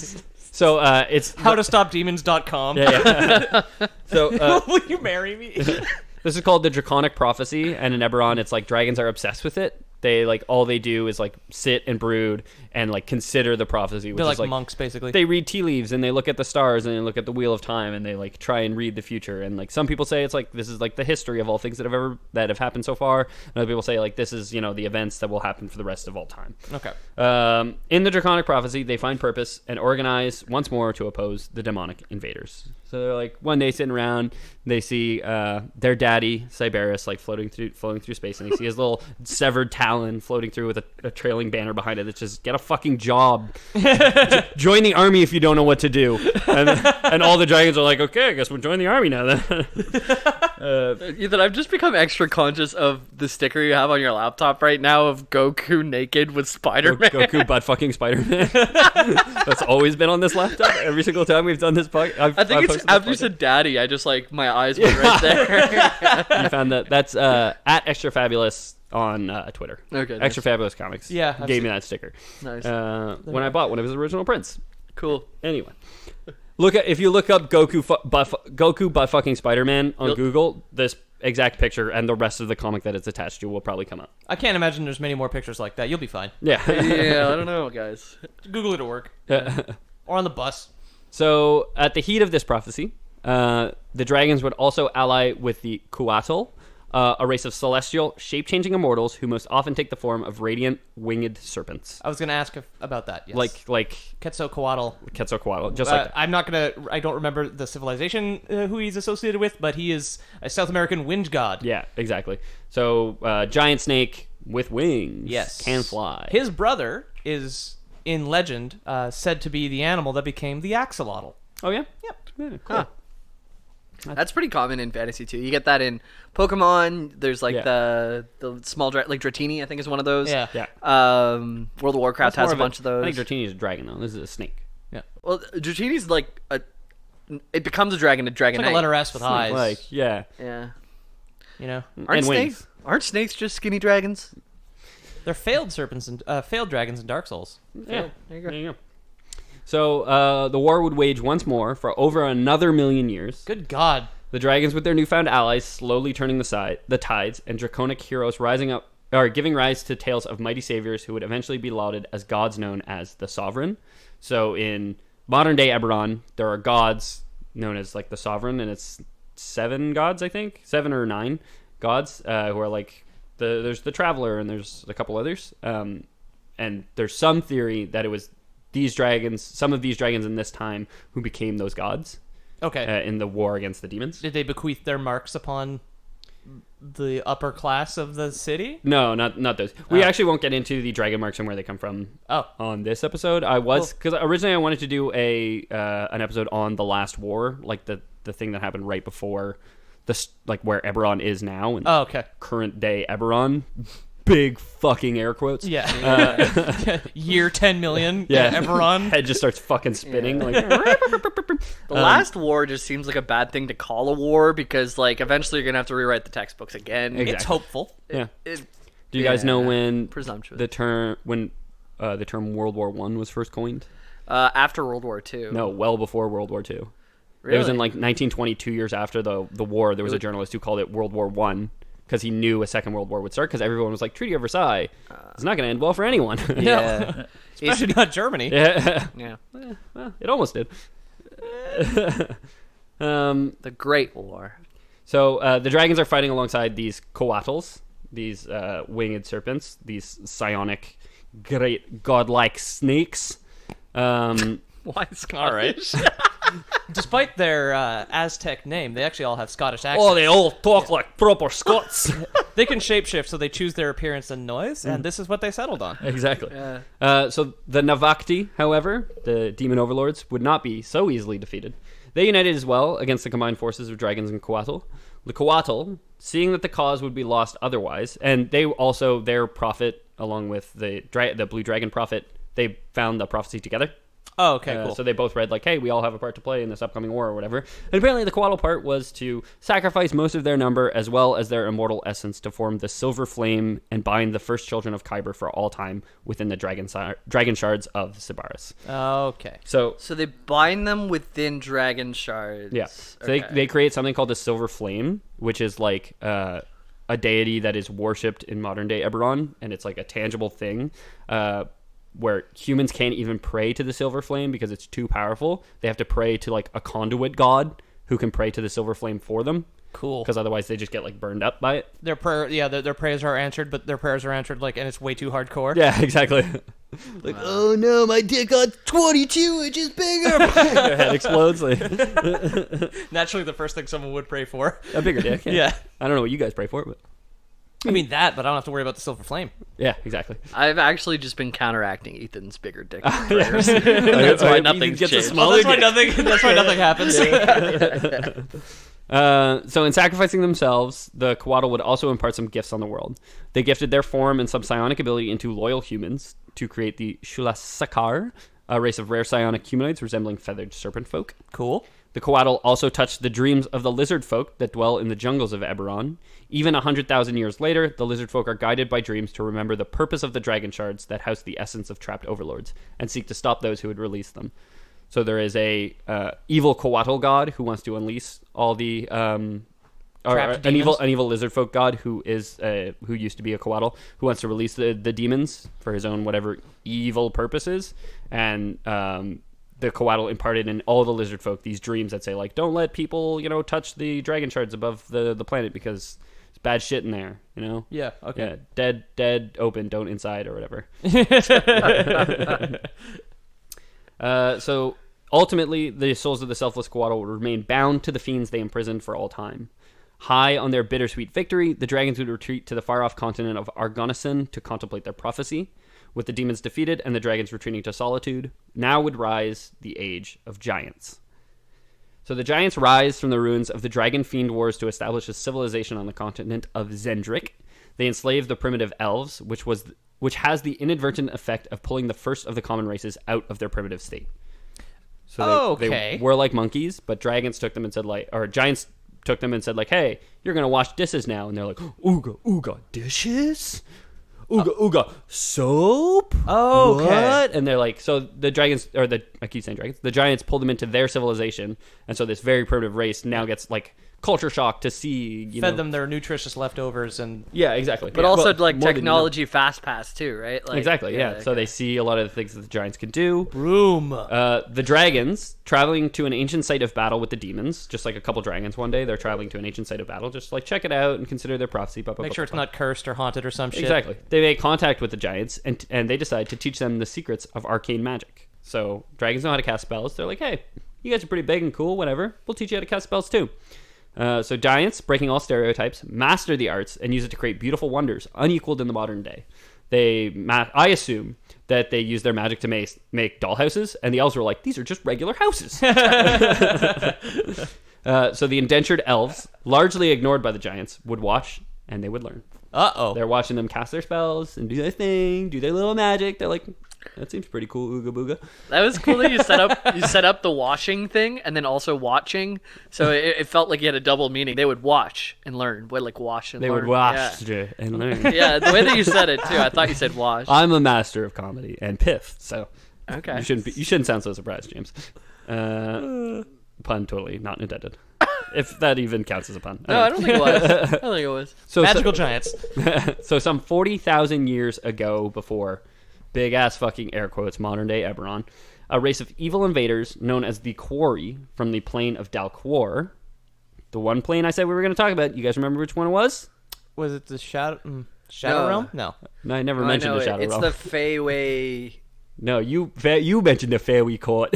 So it's Howtostopdemons.com. Yeah. So Will you marry me? this is called the Draconic Prophecy, and in Eberron, it's like dragons are obsessed with it. They like all they do is like sit and brood and like consider the prophecy, which They're is like monks, basically. they read tea leaves and they look at the stars and they look at the wheel of time and they like try and read the future. And like some people say it's like this is like the history of all things that have happened so far. And other people say like this is, you know, the events that will happen for the rest of all time. Okay. In the Draconic Prophecy, they find purpose and organize once more to oppose the demonic invaders. So they're like one day sitting around, they see their daddy Siberys like floating through space, and they see his little severed talon floating through with a trailing banner behind it that says "Get a fucking job, join the army if you don't know what to do." And all the dragons are like, "Okay, I guess we'll join the army now then." Ethan, I've just become extra conscious of the sticker you have on your laptop right now of Goku naked with Spider-Man. Goku butt fucking Spider-Man. That's always been on this laptop every single time we've done this podcast. I think it's after you said daddy, I just like my eyes went right there. You found that. That's at Extra Fabulous on Twitter. Okay, nice. Extra Fabulous Comics. Yeah, I've gave me seen- that sticker. Nice. When I bought one of his original prints. Cool. Anyway, if you look up Goku butt fucking Spider-Man on You'll- Google, this exact picture and the rest of the comic that it's attached to will probably come up. I can't imagine there's many more pictures like that. You'll be fine. Yeah. Yeah, I don't know, guys. Google it at work. Or on the bus. So at the heat of this prophecy, the dragons would also ally with the Kuatl, a race of celestial, shape-changing immortals who most often take the form of radiant, winged serpents. I was going to ask about that. Yes. Like Quetzalcoatl. Quetzalcoatl, just like that. I'm not going to... I don't remember the civilization who he's associated with, but he is a South American wind god. Yeah, exactly. So giant snake with wings. Yes. Can fly. His brother is, in legend, said to be the animal that became the axolotl. Oh, yeah? Yep. Yeah, cool. Huh. That's pretty common in fantasy too. You get that in Pokemon. There's like Yeah. the small like Dratini, I think is one of those. Yeah. Yeah. World of Warcraft That's has more a bunch of those. I think Dratini is a dragon, though. This is a snake. Well, Dratini's like it becomes a dragon at Dragon It's like a Knight. letter S with eyes. Like, yeah. Yeah. You know, Aren't wings. snakes just skinny dragons? they're failed serpents and failed dragons in Dark Souls. Yeah. There you go. go. So the war would wage once more for over another million years. Good God. The dragons, with their newfound allies, slowly turning the tides, and draconic heroes rising up, or giving rise to tales of mighty saviors who would eventually be lauded as gods known as the Sovereign. So in modern day Eberron, there are gods known as like the Sovereign, and it's 7 gods, I think, 7 or 9 gods who are like there's the Traveler, and there's a couple others. And there's some theory that it was these dragons, some of these dragons in this time, who became those gods. Okay. In the war against the demons. Did they bequeath their marks upon the upper class of the city? No, not those. We actually won't get into the dragon marks and where they come from on this episode. I was, because originally I wanted to do an episode on the last war, like the thing that happened right before like where Eberron is now, and okay. current day Eberron. Big fucking air quotes. Yeah. Year 10 million. Yeah. Eberron. Head just starts fucking spinning. Yeah. Like, The last war just seems like a bad thing to call a war because, like, eventually you're gonna have to rewrite the textbooks again. Exactly. It's hopeful. yeah. It- Do you guys know when presumptuous? the term World War One was first coined? After World War II. No, well before World War II. Really? It was in like 1920, 2 years after the war. There was a journalist who called it World War One because he knew a second World War would start. Because everyone was like, Treaty of Versailles, it's not going to end well for anyone. Yeah. Especially not Germany. yeah, Yeah. well, it almost did. The Great War. So the dragons are fighting alongside these coatls, these winged serpents, these psionic, great godlike snakes. Why Scottish? All right. Despite their Aztec name, they actually all have Scottish accents. Oh, they all talk like proper Scots. They can shapeshift, so they choose their appearance and noise, and this is what they settled on. Exactly. Yeah. So the Navakti, however, the demon overlords, would not be so easily defeated. They united as well against the combined forces of dragons and coatl. The coatl, seeing that the cause would be lost otherwise, and they also, their prophet, along with the blue dragon prophet, they found the prophecy together. Oh, okay, cool. So they both read like, hey, we all have a part to play in this upcoming war or whatever. And apparently the coatl part was to sacrifice most of their number as well as their immortal essence to form the silver flame and bind the first children of Khyber for all time within the dragon shards of Siberys. Okay. So So they bind them within dragon shards. yeah, so they create something called the silver flame, which is like a deity that is worshipped in modern day Eberron, and it's like a tangible thing. Where humans can't even pray to the silver flame because it's too powerful. They have to pray to like a conduit god who can pray to the silver flame for them. Cool. Because otherwise they just get like burned up by it. Their prayers are answered, but their prayers are answered like, and it's way too hardcore. Yeah, exactly. Like, oh no, my dick got 22 inches bigger. Their head explodes. Like, Naturally, the first thing someone would pray for. a bigger dick. Yeah. I don't know what you guys pray for, but I mean that, but I don't have to worry about the silver flame. yeah, exactly. I've actually just been counteracting Ethan's bigger dick Yeah. prayers. That's why nothing's gets a changed. smaller That's why nothing happens. So in sacrificing themselves, the coatl would also impart some gifts on the world. They gifted their form and some psionic ability into loyal humans to create the Shulasakar, a race of rare psionic humanoids resembling feathered serpent folk. Cool. The coatl also touched the dreams of the lizard folk that dwell in the jungles of Eberron. Even 100,000 years later, the lizard folk are guided by dreams to remember the purpose of the dragon shards that house the essence of trapped overlords and seek to stop those who would release them. So there is a evil coatl god who wants to unleash all the an evil lizard folk god who used to be a coatl who wants to release the demons for his own whatever evil purposes, and the coatl imparted in all the lizard folk these dreams that say like, don't let people touch the dragon shards above the planet because it's bad shit in there, Yeah. Okay. yeah, dead open, don't inside or whatever. So ultimately, the souls of the selfless coatl would remain bound to the fiends they imprisoned for all time. High on their bittersweet victory, the dragons would retreat to the far-off continent of Argonason to contemplate their prophecy. With the demons defeated and the dragons retreating to solitude, now would rise the age of giants. So the giants rise from the ruins of the Dragon Fiend Wars to establish a civilization on the continent of Zendrik. They enslave the primitive elves, which has the inadvertent effect of pulling the first of the common races out of their primitive state. So they were like monkeys, but dragons took them and said giants took them and said hey, you're gonna wash dishes now, and they're like, ooga ooga dishes, ooga ooga soap. Oh, okay. What? And they're like, so the dragons, I keep saying dragons, the giants pulled them into their civilization, and so this very primitive race now gets culture shock to see fed them their nutritious leftovers and exactly. But also technology fast pass too, right? Exactly, yeah. So they see a lot of the things that the giants can do. Broom. The dragons traveling to an ancient site of battle with the demons, just like a couple dragons one day, they're traveling to an ancient site of battle, just check it out and consider their prophecy. Make sure it's not cursed or haunted or some shit. Exactly. They make contact with the giants and they decide to teach them the secrets of arcane magic. So dragons know how to cast spells. They're like, hey, you guys are pretty big and cool, whatever. We'll teach you how to cast spells too. So giants, breaking all stereotypes, master the arts and use it to create beautiful wonders unequaled in the modern day. I assume that they use their magic to make dollhouses, and the elves were like, these are just regular houses. So the Indentured Elves, largely ignored by the giants, would watch and they would learn. They're watching them cast their spells and do their thing, do their little magic. They're like, that seems pretty cool, ooga booga. That was cool that you set up the washing thing and then also watching. So it felt like you had a double meaning. They would watch and learn. Wash and learn. They would watch and learn. Yeah, the way that you said it too. I thought you said wash. I'm a master of comedy and piff, so okay. You shouldn't sound so surprised, James. Pun totally not intended. If that even counts as a pun. No, I don't think it was. So magical giants. So some 40,000 years ago, before big ass fucking air quotes modern day Eberron, a race of evil invaders known as the Quarry from the plane of Dalquor. The one plane I said we were going to talk about. You guys remember which one it was? Was it the Shadow Realm? No, I never mentioned the Shadow Realm. It's the Feyway. No, you mentioned the Fairy Court.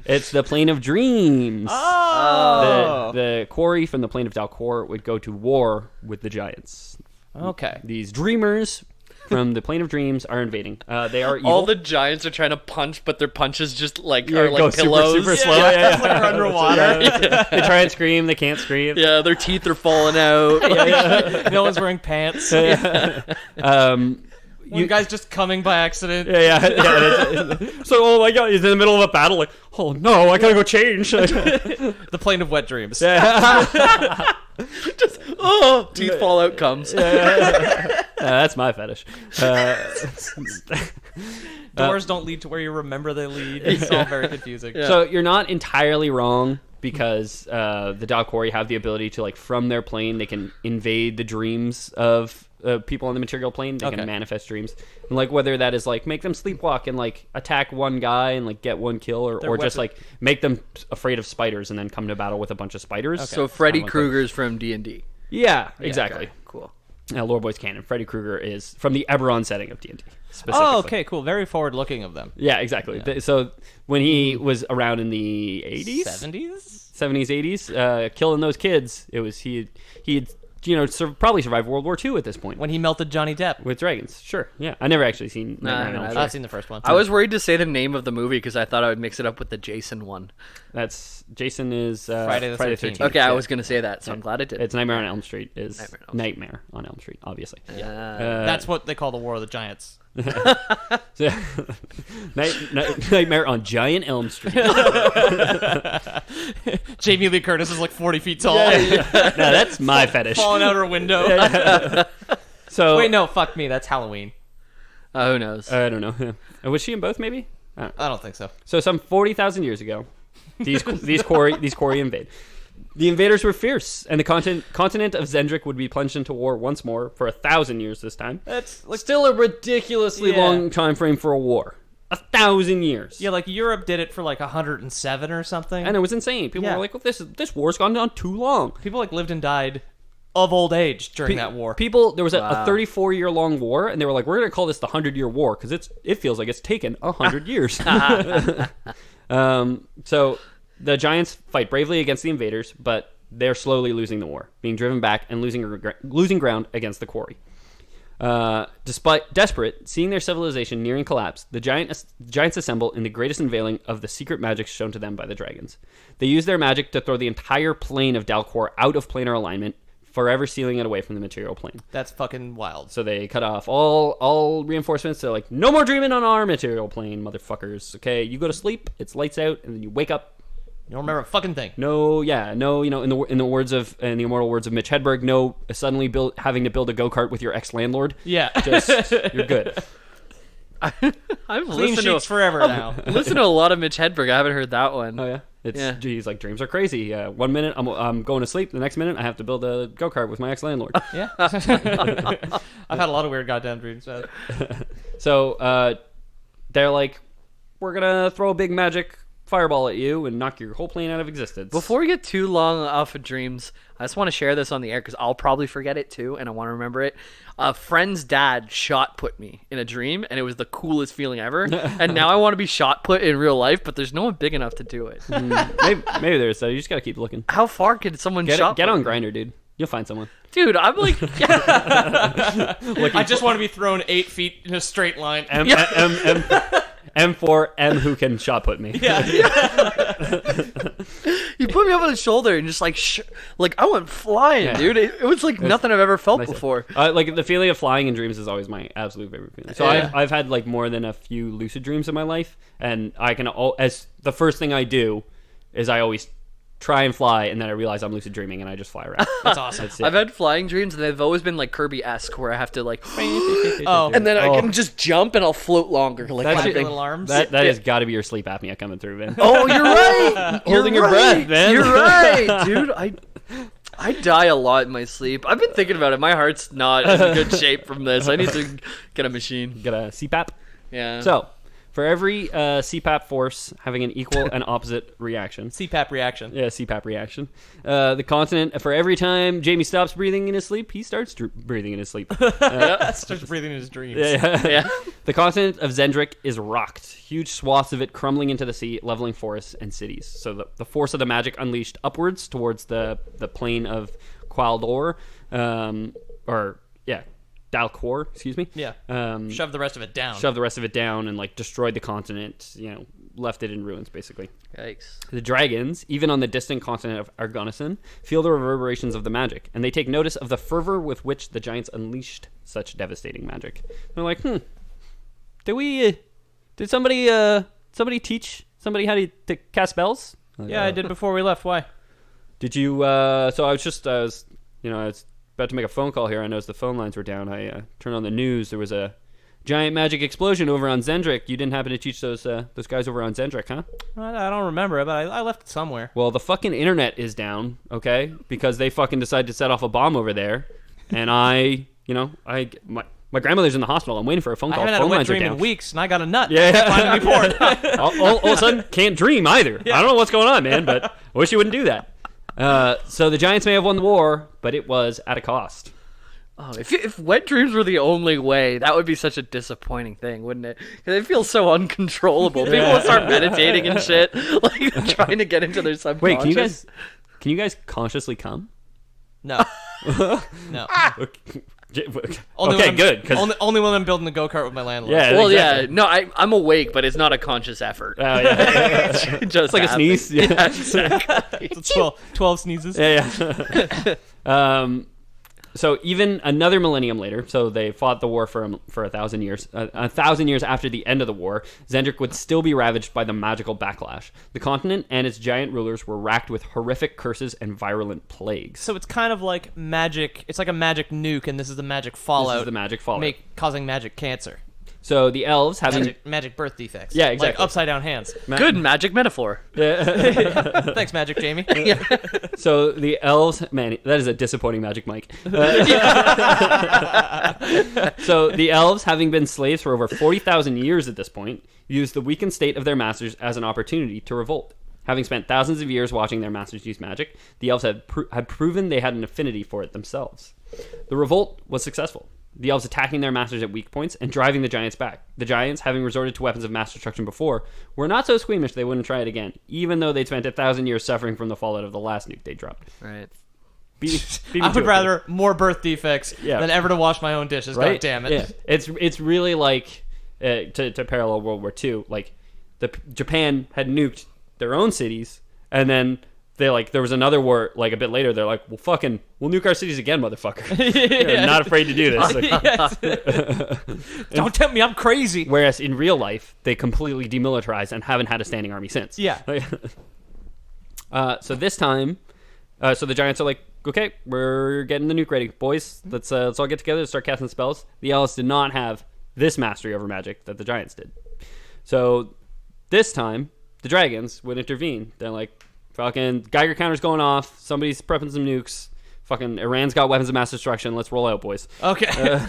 It's the Plane of Dreams. Oh! The Quarry from the Plane of Dalquor would go to war with the giants. Okay. These dreamers from the Plane of Dreams are invading. They are evil. All the giants are trying to punch, but their punches just are like go pillows. Super slow. Yeah. Like they're underwater. They try and scream. They can't scream. Yeah, their teeth are falling out. No one's wearing pants. You guys just coming by accident. Yeah. So, oh my god, he's in the middle of a battle. Like, oh no, I gotta go change. The plane of wet dreams. Yeah. Just teeth fall out comes. That's my fetish. Doors don't lead to where you remember they lead. It's all very confusing. Yeah. So you're not entirely wrong, because the Dalquari have the ability to, from their plane, they can invade the dreams of people on the material plane. They can manifest dreams, and whether that is make them sleepwalk and attack one guy and get one kill, or just make them afraid of spiders and then come to battle with a bunch of spiders. So Freddy Krueger's from D&D. Yeah, exactly. Okay, cool. Lore Boys canon. Freddy Krueger is from the Eberron setting of D&D. Oh, okay, cool. Very forward-looking of them. Yeah, exactly. Yeah. So when he was around in the 80s? 70s, 80s, killing those kids, it was he had probably survived World War II at this point. When he melted Johnny Depp. With dragons, sure. Yeah, I never actually seen Nightmare on Elm Street. I've seen the first one. I was worried to say the name of the movie because I thought I would mix it up with the Jason one. Jason is Friday the 13th. Okay, I was going to say that, so I'm glad I did. It's Nightmare on Elm Street is Nightmare on Elm Street, obviously. That's what they call the War of the Giants. Nightmare on Giant Elm Street. Jamie Lee Curtis is 40 feet tall. No, that's my fetish. Falling out her window. So wait, no, fuck me. That's Halloween. Who knows? I don't know. Was she in both? Maybe. I don't think so. So some 40,000 years ago, these Quarry invade. The invaders were fierce, and the continent of Zendrik would be plunged into war once more for 1,000 years this time. That's still a ridiculously long time frame for a war. 1,000 years. Yeah, Europe did it for 107 or something. And it was insane. People were like, well, this war's gone on too long. People lived and died of old age during that war. There was a 34-year-long war, and they were like, we're going to call this the 100-year war because it feels like it's taken 100 years. So the giants fight bravely against the invaders, but they're slowly losing the war, being driven back and losing ground against the Quarry. Desperate, seeing their civilization nearing collapse, the giants assemble in the greatest unveiling of the secret magic shown to them by the dragons. They use their magic to throw the entire plane of Dalcor out of planar alignment, forever sealing it away from the material plane. That's fucking wild. So they cut off all reinforcements. They're like, no more dreaming on our material plane, motherfuckers. Okay, you go to sleep, it's lights out, and then you wake up. You don't remember a fucking thing. No, you know, in the immortal words of Mitch Hedberg, no, suddenly having to build a go-kart with your ex-landlord. Yeah. Just, you're good. I've Clean sheets forever now. Listen to a lot of Mitch Hedberg. I haven't heard that one. Oh, yeah? Geez, like, dreams are crazy. 1 minute, I'm going to sleep. The next minute, I have to build a go-kart with my ex-landlord. Yeah. I've had a lot of weird goddamn dreams. So, they're like, we're going to throw a big magic fireball at you and knock your whole plane out of existence. Before we get too long off of dreams, I just want to share this on the air because I'll probably forget it too, and I want to remember it. A friend's dad shot put me in a dream, and it was the coolest feeling ever. And now I want to be shot put in real life, but there's no one big enough to do it. Maybe there's, so you just gotta keep looking. How far could someone get shot? Get on Grindr, dude. You'll find someone. Dude, I'm like, I just want to be thrown 8 feet in a straight line. M4 M who can shot put me. Yeah. You put me up on the shoulder and just like I went flying, dude. It was like nothing I've ever felt before. Like the feeling of flying in dreams is always my absolute favorite feeling. So I've had like more than a few lucid dreams in my life, and I can as the first thing I do is I always try and fly, and then I realize I'm lucid dreaming, and I just fly around. That's awesome. I've had flying dreams, and they've always been like Kirby-esque, where I have to like, and then I can just jump, and I'll float longer. Like That's kind of little arms. That has got to be your sleep apnea coming through, man. Oh, you're right. Holding your breath, man. You're right, dude. I die a lot in my sleep. I've been thinking about it. My heart's not in good shape from this. I need to get a machine. Get a CPAP. Yeah. So, for every CPAP force having an equal and opposite reaction. CPAP reaction. Yeah, CPAP reaction. The continent, for every time Jamie stops breathing in his sleep, he starts breathing in his sleep. Starts breathing in his dreams. Yeah. The continent of Zendrick is rocked. Huge swaths of it crumbling into the sea, leveling forests and cities. So the force of the magic unleashed upwards towards the plane of Qualdor, Dalcor, excuse me. Yeah. Shove the rest of it down. Shove the rest of it down and like destroyed the continent, left it in ruins basically. Yikes. The dragons, even on the distant continent of Argonison, feel the reverberations of the magic, and they take notice of the fervor with which the giants unleashed such devastating magic. They're like, did somebody teach somebody how to cast spells? Yeah, I did before we left. Why? Did you, so I was about to make a phone call here. I noticed the phone lines were down. I turned on the news. There was a giant magic explosion over on Zendrick. You didn't happen to teach those guys over on Zendrick, huh? I don't remember, but I left it somewhere. Well, the fucking internet is down, okay? Because they fucking decided to set off a bomb over there. And my grandmother's in the hospital. I'm waiting for a phone call. I haven't had a wet dream in weeks, and I got a nut. Yeah. Finally poured. all of a sudden, can't dream either. Yeah. I don't know what's going on, man, but I wish you wouldn't do that. So the Giants may have won the war, but it was at a cost. Oh, if wet dreams were the only way, that would be such a disappointing thing, wouldn't it? Because it feels so uncontrollable. People will start meditating and shit, like trying to get into their subconscious. Wait, can you guys consciously come? No. No. Okay, good. Only when I'm building the go-kart with my landlord. Yeah. Well, exactly. yeah. No, I'm awake, but it's not a conscious effort. Oh, yeah. Just it's like a sneeze. Yeah, exactly. So 12 sneezes. Yeah. So even another millennium later, so they fought the war for 1,000 years. 1,000 years after the end of the war, Zendrick would still be ravaged by the magical backlash. The continent and its giant rulers were racked with horrific curses and virulent plagues. So it's kind of like magic. It's like a magic nuke, and this is the magic fallout. This is the magic fallout. Causing magic cancer. So the elves having... Magic birth defects. Yeah, exactly. Like upside-down hands. Good magic metaphor. Thanks, Magic Jamie. So the elves... Man, that is a disappointing magic mic. So the elves, having been slaves for over 40,000 years at this point, used the weakened state of their masters as an opportunity to revolt. Having spent thousands of years watching their masters use magic, the elves had proven they had an affinity for it themselves. The revolt was successful. The elves attacking their masters at weak points and driving the giants back. The giants, having resorted to weapons of mass destruction before, were not so squeamish they wouldn't try it again, even though they'd spent 1,000 years suffering from the fallout of the last nuke they dropped. Right. Beat me I to would it, rather more birth defects than ever to wash my own dishes. right? God damn it. Yeah. It's really like to parallel World War II. Like Japan had nuked their own cities, and then there was another war like a bit later. They're like, we'll nuke our cities again, motherfucker. I'm not afraid to do this. Don't tempt me, I'm crazy. Whereas in real life, they completely demilitarized and haven't had a standing army since. Yeah. So this time, so the giants are like, okay, we're getting the nuke ready, boys. Let's all get together and start casting spells. The elves did not have this mastery over magic that the giants did. So this time, the dragons would intervene. They're like, fucking Geiger counter's going off. Somebody's prepping some nukes. Fucking Iran's got weapons of mass destruction. Let's roll out, boys. Okay.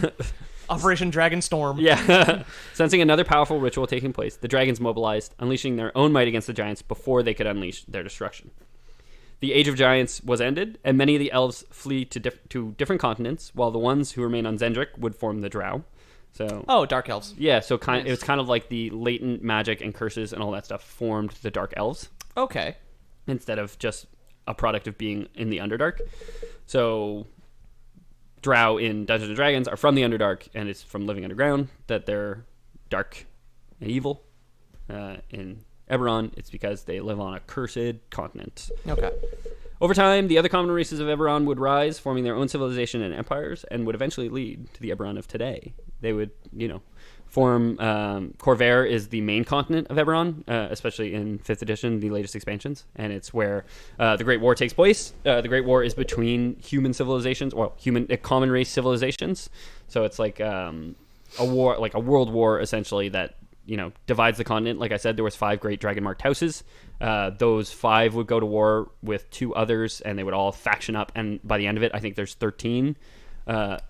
Operation Dragon Storm. Yeah. Sensing another powerful ritual taking place, the dragons mobilized, unleashing their own might against the giants before they could unleash their destruction. The Age of Giants was ended, and many of the elves flee to different continents, while the ones who remain on Zendrik would form the Drow. So, Dark Elves. Yeah, so it was kind of like the latent magic and curses and all that stuff formed the Dark Elves. Okay. Instead of just a product of being in the Underdark. So Drow in Dungeons & Dragons are from the Underdark, and it's from living underground that they're dark and evil. In Eberron, it's because they live on a cursed continent. Okay. Over time, the other common races of Eberron would rise, forming their own civilization and empires, and would eventually lead to the Eberron of today. They would, form... Corvair is the main continent of Eberron, especially in 5th edition, the latest expansions, and it's where the Great War takes place. The Great War is between human civilizations, common race civilizations. So it's like a war, like a world war, essentially, that divides the continent. Like I said, there was 5 great dragon-marked houses. Those 5 would go to war with 2 others, and they would all faction up. And by the end of it, I think there's 13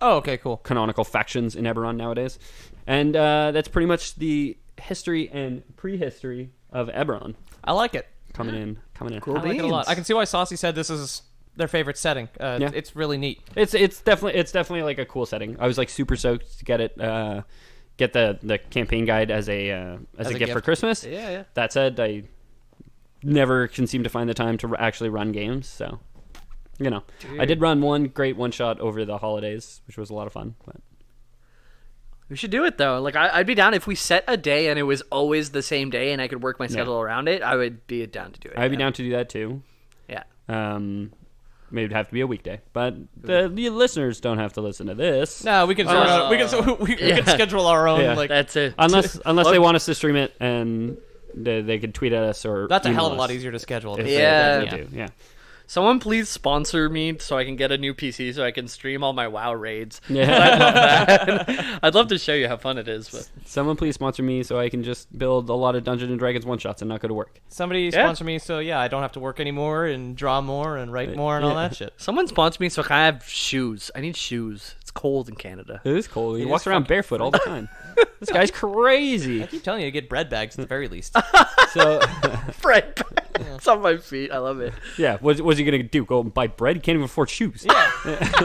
okay, cool. canonical factions in Eberron nowadays. And that's pretty much the history and prehistory of Eberron. I like it. Coming in. Cool. I like it a lot. I can see why Saucy said this is their favorite setting. Yeah. It's really neat. It's definitely like a cool setting. I was like super stoked to get it. Get the campaign guide as a gift for Christmas. Yeah. That said, I never can seem to find the time to actually run games. So, I did run one great one shot over the holidays, which was a lot of fun. But we should do it though. Like I'd be down if we set a day and it was always the same day and I could work my schedule around it. I would be down to do it. I'd be down to do that too. Yeah. Maybe it'd have to be a weekday, but the listeners don't have to listen to this. No, we can schedule our own. Yeah. Like That's it. Unless they want us to stream it, and they could tweet at us or that's a hell of a email lot us easier to schedule. if Yeah. they do. Yeah. Someone please sponsor me so I can get a new PC so I can stream all my WoW raids. Yeah. I love that. I'd love to show you how fun it is. But Someone please sponsor me so I can just build a lot of Dungeons and Dragons one shots and not go to work. Somebody sponsor me, so I don't have to work anymore and draw more and write more and all that shit. someone sponsor me so I can have shoes. I need shoes. It's cold in Canada. It is cold. He It walks is around fucking barefoot all the time. This guy's crazy. I keep telling you to get bread bags at the very least. So, Right. It's on my feet. I love it. yeah, what's he gonna do? Go and buy bread? He can't even afford shoes.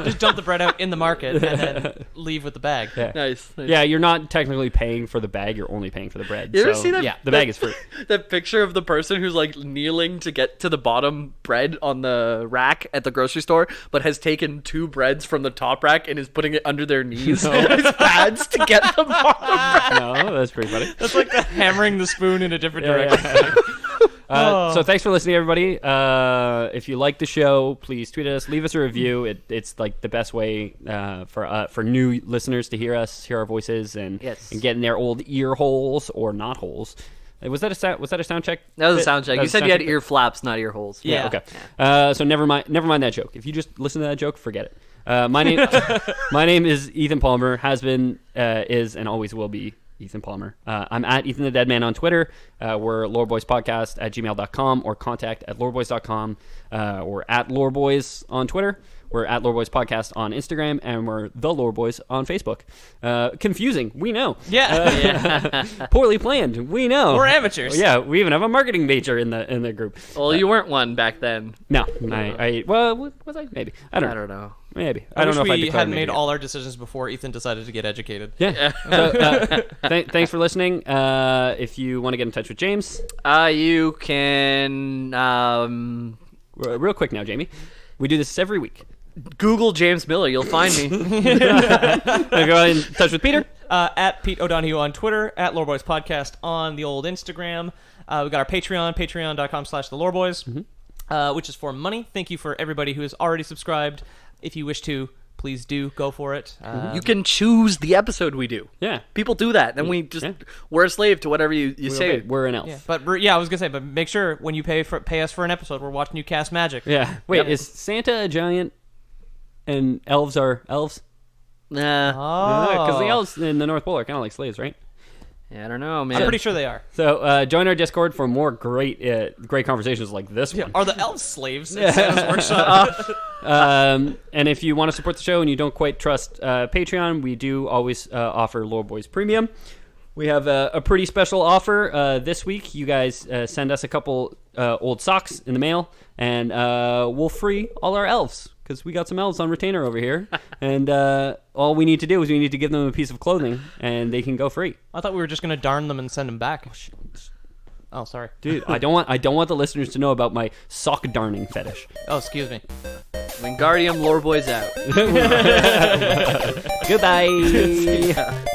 Just dump the bread out in the market and then leave with the bag. Yeah. Nice. Yeah, you're not technically paying for the bag. You're only paying for the bread. You ever So, see that? yeah, the bag is free. That picture of the person who's like kneeling to get to the bottom bread on the rack at the grocery store, but has taken 2 breads from the top rack and is putting it under their knees and his pads to get the bottom bread. No, that's pretty funny. That's like hammering the spoon in a different direction. So thanks for listening, everybody. If you like the show, please tweet at us, leave us a review. It's like the best way for new listeners to hear us, hear our voices, and get in their old ear holes or not holes. Was that a sound check? That was a sound check. That You was a said sound you had check? ear flaps, not ear holes. Yeah. Okay. So never mind that joke. If you just listen to that joke, forget it. My name is Ethan Palmer. Has been, is, and always will be Ethan Palmer. I'm at Ethan the Deadman on Twitter. We're loreboyspodcast at gmail.com or contact at loreboys.com. We're at loreboys on Twitter. We're at Loreboys Podcast on Instagram, and we're the Loreboys on Facebook. Confusing, we know. Yeah. Poorly planned, we know. We're amateurs. Yeah, we even have a marketing major in the group. Well, you weren't one back then. No, was I? Maybe. I don't know. Maybe. I don't wish know if we I declared hadn't made major. all our decisions before Ethan decided to get educated. Yeah. So, thanks for listening. If you want to get in touch with James, You can. real quick now, Jamie. We do this every week. Google James Miller. You'll find me. Go in touch with Peter. At Pete O'Donohue on Twitter, at Loreboys Podcast on the old Instagram. We got our Patreon, patreon.com/theloreboys, which is for money. Thank you for everybody who has already subscribed. If you wish to, please do go for it. You can choose the episode we do. Yeah. People do that. Then we're a slave to whatever you say. We're an elf. Yeah, but I was gonna say, but make sure when you pay us for an episode, we're watching you cast magic. Yeah. Wait, is Santa a giant and elves are elves? Nah. Because the elves in the North Pole are kind of like slaves, right? Yeah, I don't know, man. I'm pretty sure they are. So join our Discord for more great conversations like this one. Are the elves slaves? At Santa's Workshop? And if you want to support the show and you don't quite trust Patreon, we do always offer Lore Boys Premium. We have a pretty special offer this week. You guys send us a couple old socks in the mail, and we'll free all our elves, because we got some elves on retainer over here. And all we need to do is we need to give them a piece of clothing, and they can go free. I thought we were just gonna darn them and send them back. Oh, sorry, dude. I don't want the listeners to know about my sock darning fetish. Oh, excuse me. Wingardium Lore Boys out. Goodbye.